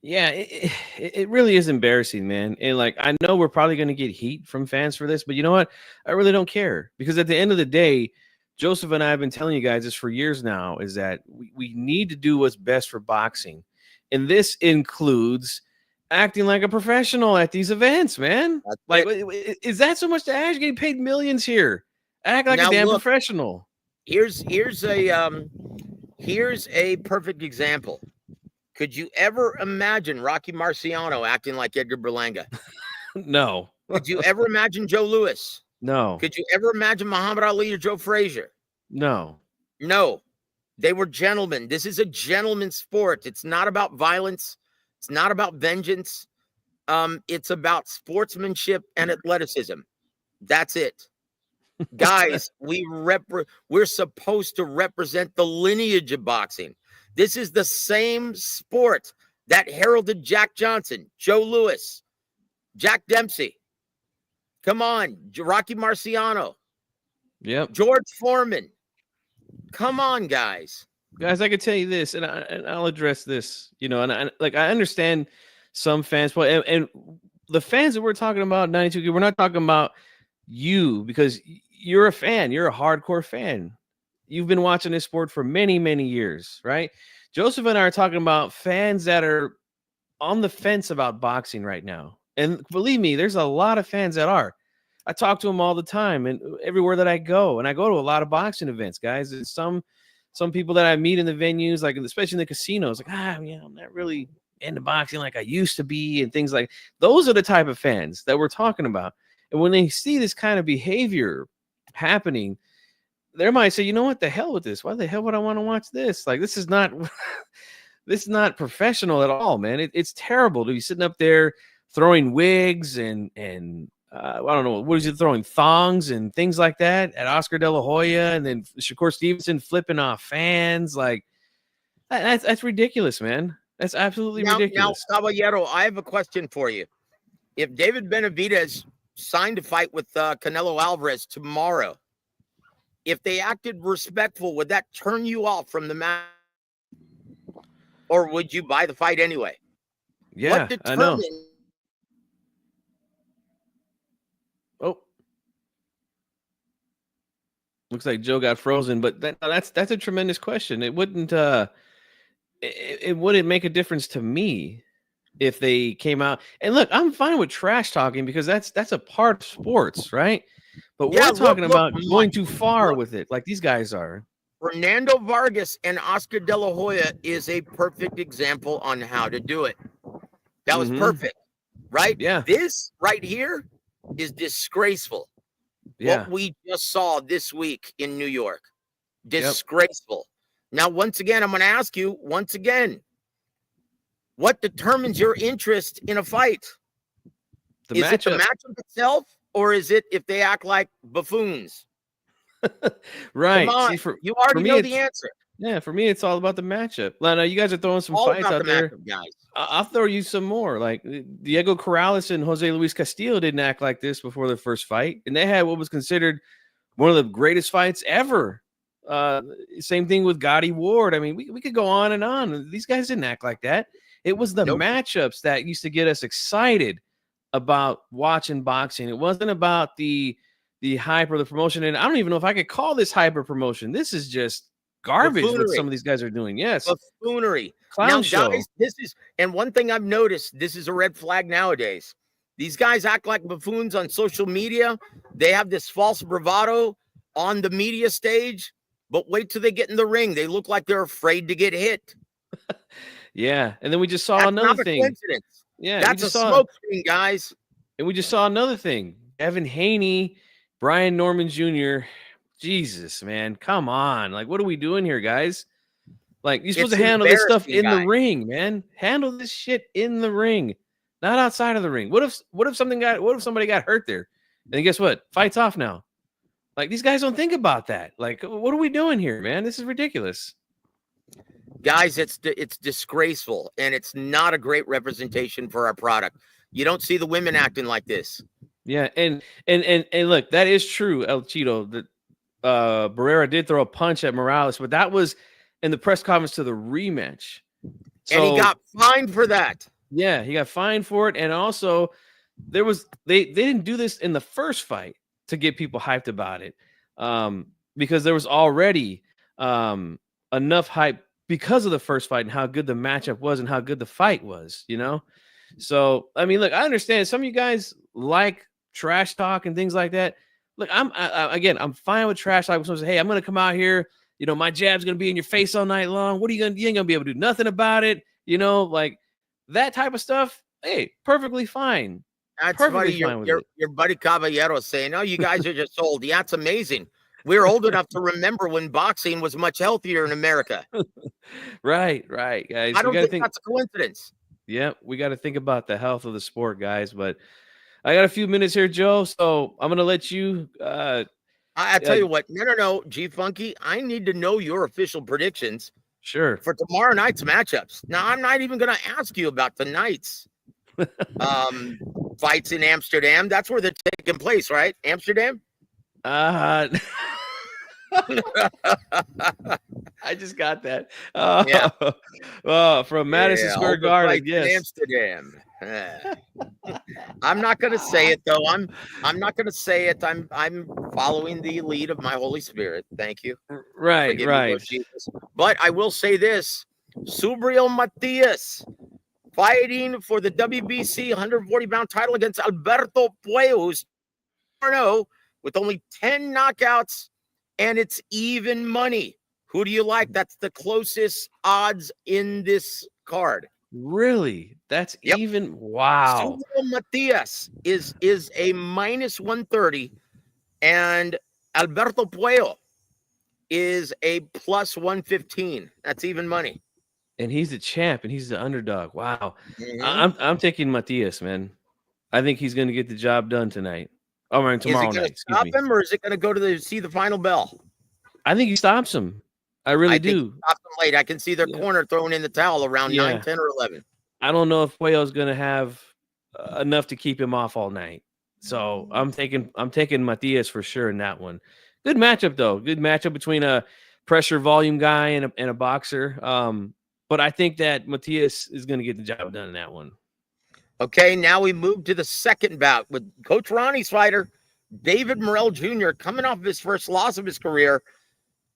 yeah, it really is embarrassing, man. And like, I know we're probably going to get heat from fans for this, but you know what? I really don't care, because at the end of the day, Joseph and I have been telling you guys this for years now, is that we need to do what's best for boxing. And this includes acting like a professional at these events, man. Like, is that so much to ask? You're getting paid millions here. Act like a damn professional. Here's a perfect example. Could you ever imagine Rocky Marciano acting like Edgar Berlanga? No. Could you ever imagine Joe Louis? No. Could you ever imagine Muhammad Ali or Joe Frazier? No. No. They were gentlemen. This is a gentleman's sport. It's not about violence. It's not about vengeance. It's about sportsmanship and athleticism. That's it. Guys, we're supposed to represent the lineage of boxing. This is the same sport that heralded Jack Johnson, Joe Louis, Jack Dempsey. Come on, Rocky Marciano. Yep. George Foreman. Come on, guys. Guys, I can tell you this, and I'll address this. You know, and I understand some fans, but and the fans that we're talking about, 92, we're not talking about you, because you're a fan. You're a hardcore fan. You've been watching this sport for many, many years, right? Joseph and I are talking about fans that are on the fence about boxing right now. And believe me, there's a lot of fans that are. I talk to them all the time and everywhere that I go. And I go to a lot of boxing events, guys. And some people that I meet in the venues, like especially in the casinos, like, I'm not really into boxing like I used to be, and things like those are the type of fans that we're talking about. And when they see this kind of behavior happening, they might say, you know what, the hell with this. Why the hell would I want to watch this? Like, this is not this is not professional at all, man. It's terrible to be sitting up there throwing wigs and I don't know, what is it, throwing thongs and things like that at Oscar De La Hoya, and then Shakur Stevenson flipping off fans. Like, that's ridiculous, man. That's absolutely ridiculous. Now, Caballero, I have a question for you. If David Benavidez signed to fight with Canelo Alvarez tomorrow, if they acted respectful, would that turn you off from the match, or would you buy the fight anyway? Yeah, I know. Oh, looks like Joe got frozen, but that's a tremendous question. It wouldn't it wouldn't make a difference to me if they came out. And look, I'm fine with trash talking, because that's a part of sports, right? But we're talking about going too far with it, like these guys are. Fernando Vargas and Oscar De La Hoya is a perfect example on how to do it. That was perfect, right? Yeah. This right here is disgraceful. Yeah. What we just saw this week in New York. Disgraceful. Now, once again, I'm going to ask you once again, what determines your interest in a fight? Is it the matchup itself, or is it if they act like buffoons? Right. Come on. See, you already know the answer. Yeah, for me, it's all about the matchup. Lana, you guys are throwing some All fights about out the there. matchup, guys. I'll throw you some more. Like Diego Corrales and Jose Luis Castillo didn't act like this before their first fight, and they had what was considered one of the greatest fights ever. Same thing with Gotti Ward. I mean, we could go on and on. These guys didn't act like that. It was the matchups that used to get us excited about watching boxing. It wasn't about the hype or the promotion. And I don't even know if I could call this hyper promotion. This is just garbage what some of these guys are doing. Yes. Buffoonery. Clown show. Guys, and one thing I've noticed, this is a red flag nowadays. These guys act like buffoons on social media. They have this false bravado on the media stage, but wait till they get in the ring. They look like they're afraid to get hit. Yeah. And then we just saw another thing. Coincidence. Yeah. That's a smoke screen, guys. And we just saw another thing. Evan Haney, Brian Norman Jr. Jesus, man. Come on. Like, what are we doing here, guys? Like, you're supposed to handle this stuff in the ring, man. Handle this shit in the ring, not outside of the ring. What if somebody got hurt there? And then guess what? Fight's off now. Like, these guys don't think about that. Like, what are we doing here, man? This is ridiculous. Guys, it's disgraceful, and it's not a great representation for our product. You don't see the women acting like this. Yeah, and look, that is true, El Cheeto. That Barrera did throw a punch at Morales, but that was in the press conference to the rematch. So, and he got fined for that. Yeah, he got fined for it. And also they didn't do this in the first fight to get people hyped about it. Because there was already enough hype because of the first fight and how good the matchup was and how good the fight was, you know? So, I mean, look, I understand some of you guys like trash talk and things like that. Look, I'm fine with trash talk. Someone says, hey, I'm going to come out here. You know, my jab's going to be in your face all night long. What are you going to do? You ain't going to be able to do nothing about it. You know, like that type of stuff. Hey, perfectly fine. That's funny. Your buddy Caballero saying, oh, you guys are just old. Yeah, it's amazing. We're old enough to remember when boxing was much healthier in America. Right, guys. I don't think that's a coincidence. Yeah, we got to think about the health of the sport, guys. But I got a few minutes here, Joe, so I'm going to let you I tell you what, no, G Funky, I need to know your official predictions. Sure. For tomorrow night's matchups. Now, I'm not even going to ask you about tonight's fights in Amsterdam. That's where they're taking place, right? Amsterdam? I just got that. From Madison Square Garden. Yes, Amsterdam. I'm not going to say it though. I'm not going to say it. I'm following the lead of my Holy Spirit. Thank you. Right. But I will say this: Subriel Matias fighting for the WBC 140-pound title against Alberto Puello, who's 4-0 with only 10 knockouts, and it's even money. Who do you like? That's the closest odds in this card. Really? That's even? Wow. Subriel Matias is a minus 130, and Alberto Puello is a plus 115. That's even money. And he's the champ, and he's the underdog. Wow. Mm-hmm. I'm taking Matias, man. I think he's going to get the job done tonight. Oh, man, tomorrow night. Is it going to stop him, or is it going to go to see the final bell? I think he stops him. I really do. Think he stops him late. I can see their corner throwing in the towel around 9, 10, or 11. I don't know if Puello's going to have enough to keep him off all night. So I'm taking Matias for sure in that one. Good matchup, though. Good matchup between a pressure volume guy and a boxer. But I think that Matias is going to get the job done in that one. Okay, now we move to the second bout with Coach Ronnie's fighter, David Morrell Jr., coming off his first loss of his career.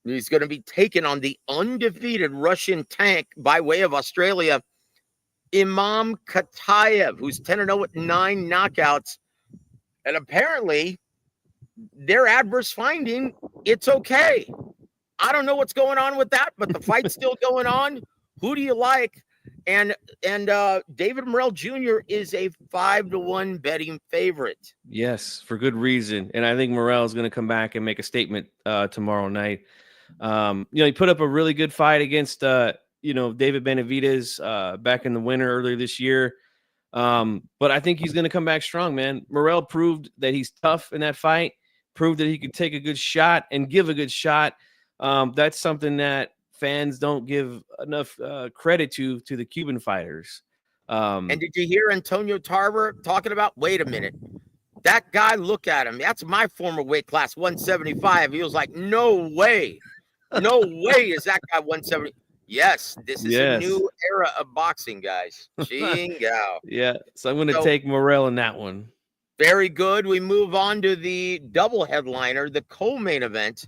He's going to be taken on the undefeated Russian tank by way of Australia, Imam Katayev, who's 10-0 with 9 knockouts. And apparently, their adverse finding, it's okay. I don't know what's going on with that, but the fight's still going on. Who do you like? And David Morrell Jr. is a 5-1 betting favorite. Yes, for good reason. And I think Morrell is going to come back and make a statement tomorrow night. He put up a really good fight against David Benavidez back in the winter earlier this year. But I think he's going to come back strong, man. Morrell proved that he's tough in that fight, proved that he could take a good shot and give a good shot. That's something that fans don't give enough credit to the Cuban fighters. And did you hear Antonio Tarver talking about, wait a minute, that guy, look at him. That's my former weight class, 175. He was like, no way. No way is that guy 170. Yes, this is a new era of boxing, guys. Chingo. Yeah, so I'm going to take Morrell in that one. Very good. We move on to the double headliner, the co-main event,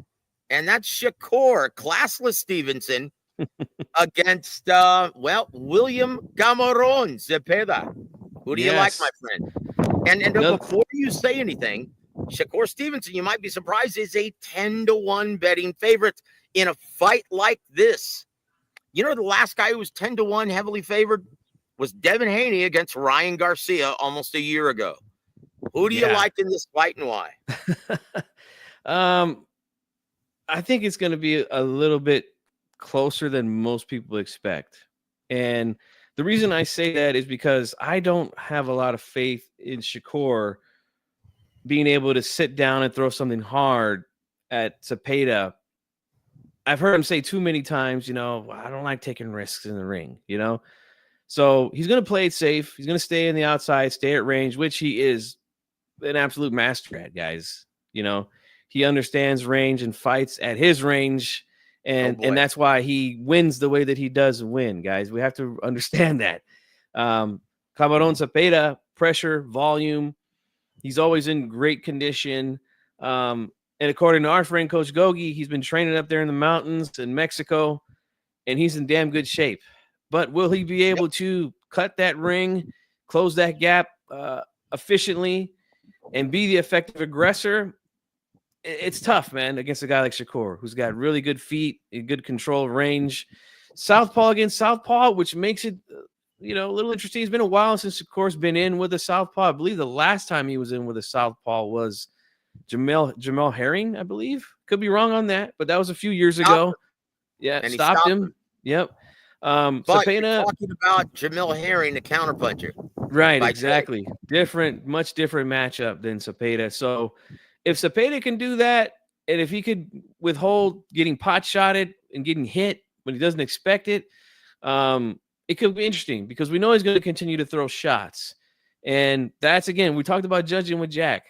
and that's Shakur, classless Stevenson, against, William Cameron Zepeda. Who do you like, my friend? And before you say anything, Shakur Stevenson, you might be surprised, is a 10-1 betting favorite in a fight like this. You know, the last guy who was 10-1 heavily favored was Devin Haney against Ryan Garcia almost a year ago. Who do you like in this fight and why? I think it's going to be a little bit closer than most people expect. And the reason I say that is because I don't have a lot of faith in Shakur being able to sit down and throw something hard at Zepeda. I've heard him say too many times, I don't like taking risks in the ring, So he's going to play it safe. He's going to stay in the outside, stay at range, which he is an absolute master at, guys. He understands range and fights at his range. And that's why he wins the way that he does win, guys. We have to understand that. Cameron Zepeda, pressure, volume. He's always in great condition. And according to our friend, Coach Gogi, he's been training up there in the mountains in Mexico, and he's in damn good shape. But will he be able to cut that ring, close that gap efficiently, and be the effective aggressor? It's tough, man, against a guy like Shakur, who's got really good feet, good control of range. Southpaw against Southpaw, which makes it, a little interesting. It's been a while since Shakur's been in with a Southpaw. I believe the last time he was in with a Southpaw was Jamel Herring, I believe. Could be wrong on that, but that was a few years ago. Yeah, and stopped him. Yep. But you're talking about Jamel Herring, the counterpuncher. Right, exactly. Much different matchup than Zepeda. So if Zepeda can do that, and if he could withhold getting pot shotted and getting hit when he doesn't expect it, it could be interesting because we know he's going to continue to throw shots. And that's, again, we talked about judging with Jack.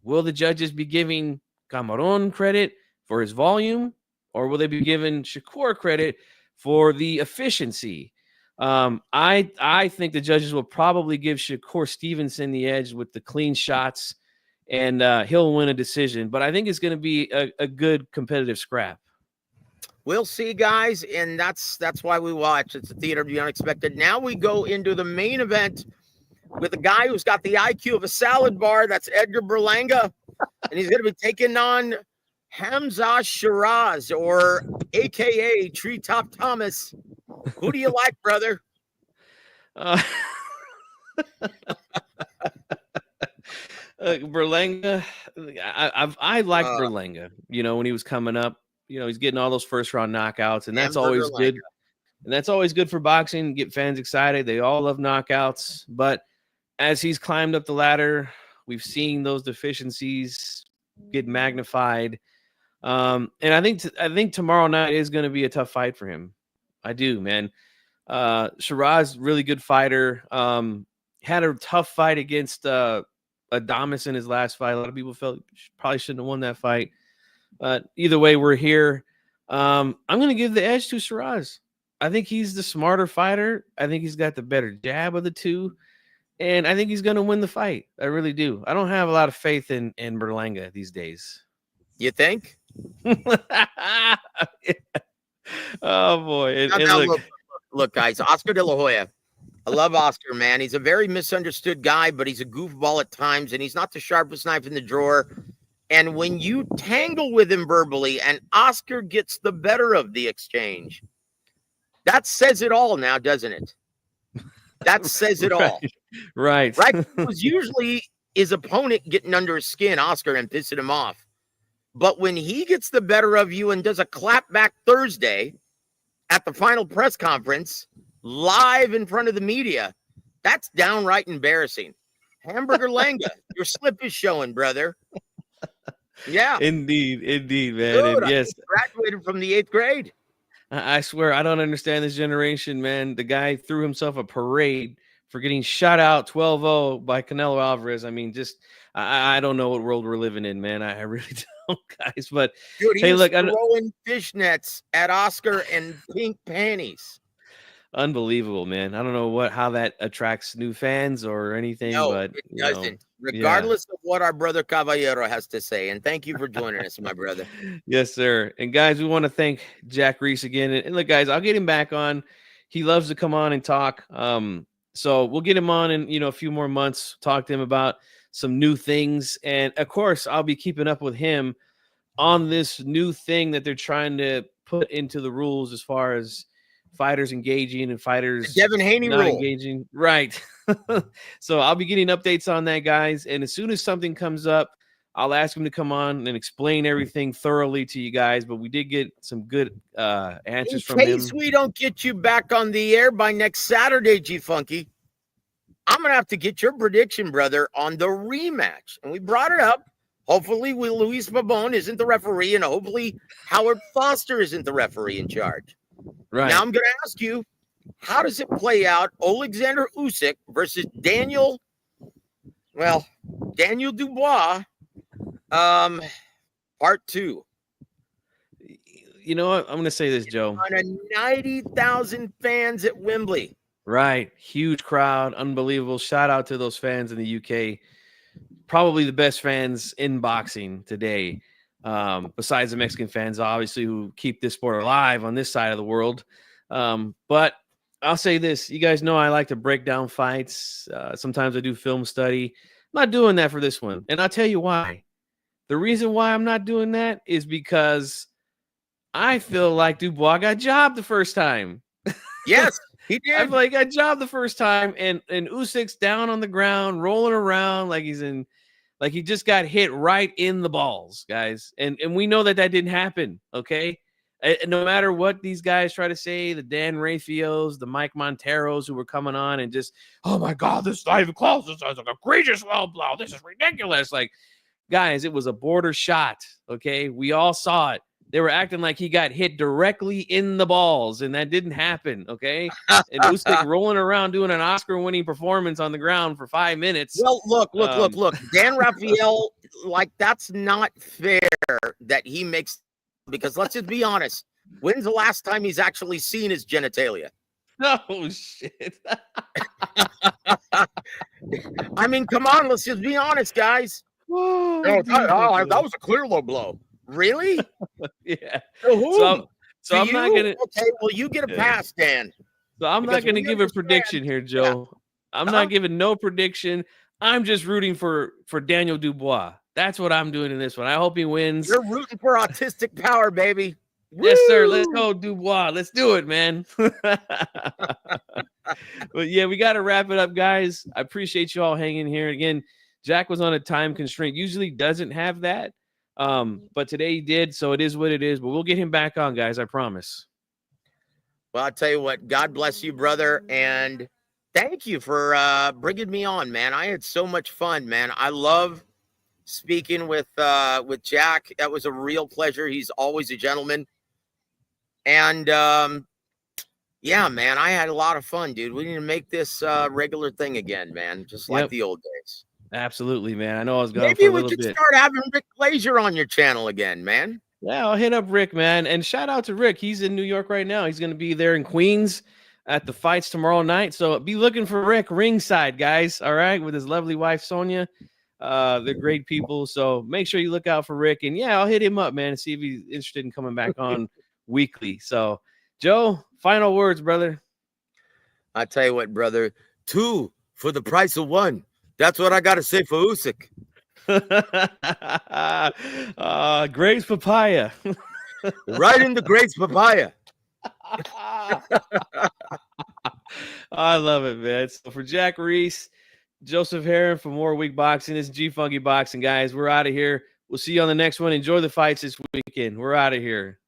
Will the judges be giving Cameron credit for his volume, or will they be giving Shakur credit for the efficiency? I think the judges will probably give Shakur Stevenson the edge with the clean shots, and he'll win a decision. But I think it's going to be a good competitive scrap. We'll see, guys, and that's why we watch. It's a theater of the unexpected. Now we go into the main event with a guy who's got the IQ of a salad bar. That's Edgar Berlanga, and he's going to be taking on Hamza Shiraz, or AKA Treetop Thomas. Who do you like, brother? Berlanga, I like Berlanga. When he was coming up, he's getting all those first round knockouts, and that's always good. And that's always good for boxing. Get fans excited. They all love knockouts. But as he's climbed up the ladder, we've seen those deficiencies get magnified. And I think tomorrow night is going to be a tough fight for him. I do, man. Shiraz, really good fighter. Had a tough fight against Adames in his last fight. A lot of people felt probably shouldn't have won that fight. But either way, we're here. I'm going to give the edge to Shiraz. I think he's the smarter fighter. I think he's got the better jab of the two. And I think he's going to win the fight. I really do. I don't have a lot of faith in Berlanga these days. You think? Oh, boy. Look, guys, Oscar De La Hoya. I love Oscar, man. He's a very misunderstood guy, but he's a goofball at times, and he's not the sharpest knife in the drawer. And when you tangle with him verbally and Oscar gets the better of the exchange, that says it all now, doesn't it? That says it all. Right. It was usually his opponent getting under his skin, Oscar, and pissing him off. But when he gets the better of you and does a clapback Thursday at the final press conference, live in front of the media, that's downright embarrassing. Hamburger Langa, your slip is showing, brother. Yeah. Indeed, man. Dude, And I yes, graduated from the 8th grade. I swear I don't understand this generation, man. The guy threw himself a parade for getting shot out 12-0 by Canelo Alvarez. I mean, just I don't know what world we're living in, man. I really don't, guys. But Dude, he hey, was look, throwing fishnets at Oscar and pink panties. unbelievable, man. I don't know how that attracts new fans or anything, No, but it you know, doesn't. Regardless of what our brother Caballero has to say. And thank you for joining us, my brother. Yes, sir. And guys, we want to thank Jack Reiss again. And look, guys, I'll get him back on. He loves to come on and talk. So we'll get him on in a few more months, talk to him about some new things. And of course, I'll be keeping up with him on this new thing that they're trying to put into the rules as far as fighters engaging and fighters Devin Haney not rule. engaging. Right. So I'll be getting updates on that, guys. And as soon as something comes up, I'll ask him to come on and explain everything thoroughly to you guys. But we did get some good answers from him. In case we don't get you back on the air by next Saturday, G Funky, I'm going to have to get your prediction, brother, on the rematch. And we brought it up. Hopefully, Luis Pabon isn't the referee, and hopefully Howard Foster isn't the referee in charge. Right. Now I'm going to ask you, how does it play out? Alexander Usyk versus Daniel Dubois, part 2. You know what? I'm going to say this, Joe. On 90,000 fans at Wembley. Right. Huge crowd. Unbelievable. Shout out to those fans in the UK. Probably the best fans in boxing today. Besides the Mexican fans, obviously, who keep this sport alive on this side of the world. But I'll say this. You guys know I like to break down fights. Sometimes I do film study. I'm not doing that for this one. And I'll tell you why. The reason why I'm not doing that is because I feel like Dubois got jobbed the first time. Yes, he did. I feel like he got jobbed the first time, and Usyk's down on the ground, rolling around like he just got hit right in the balls, guys. And we know that didn't happen, okay? And no matter what these guys try to say, the Dan Rafios, the Mike Monteros who were coming on and just, oh my God, this is not even close. This is an egregious low blow. This is ridiculous. Like, guys, it was a border shot, okay? We all saw it. They were acting like he got hit directly in the balls, and that didn't happen, okay? And Usyk rolling around doing an Oscar-winning performance on the ground for 5 minutes. Well, look. Dan Rafael, like, that's not fair that he makes, because let's just be honest. When's the last time he's actually seen his genitalia? Oh, shit. I mean, come on, let's just be honest, guys. That was a clear low blow. Really? Yeah. So I'm not gonna. Okay, well, you get a pass, Dan. So I'm not gonna give a prediction here, Joe. I'm not giving no prediction. I'm just rooting for Daniel Dubois. That's what I'm doing in this one. I hope he wins. You're rooting for autistic power, baby. Yes, sir. Let's go, Dubois. Let's do it, man. But yeah, we got to wrap it up, guys. I appreciate you all hanging here. Again, Jack was on a time constraint. Usually doesn't have that. But today he did, so it is what it is. But we'll get him back on, guys. I promise. Well, I'll tell you what. God bless you, brother, and thank you for bringing me on, man. I had so much fun, man. I love speaking with Jack. That was a real pleasure. He's always a gentleman, and yeah, man, I had a lot of fun, dude. We need to make this regular thing again, man, just like the old days. Absolutely, man. I know I was gone Maybe for a we little could bit. start having Rick Glazier on your channel again, man. Yeah, I'll hit up Rick, man. And shout out to Rick. He's in New York right now. He's going to be there in Queens at the fights tomorrow night. So be looking for Rick ringside, guys. All right, with his lovely wife, Sonia. They're great people. So make sure you look out for Rick. And yeah, I'll hit him up, man, and see if he's interested in coming back on weekly. So, Joe, final words, brother. I tell you what, brother, 2 for the price of 1. That's what I got to say for Usyk. Grace papaya. Right in the Grace papaya. I love it, man. So for Jack Reiss, Joseph Herron, for more Week Boxing, this is G Funky Boxing, guys. We're out of here. We'll see you on the next one. Enjoy the fights this weekend. We're out of here.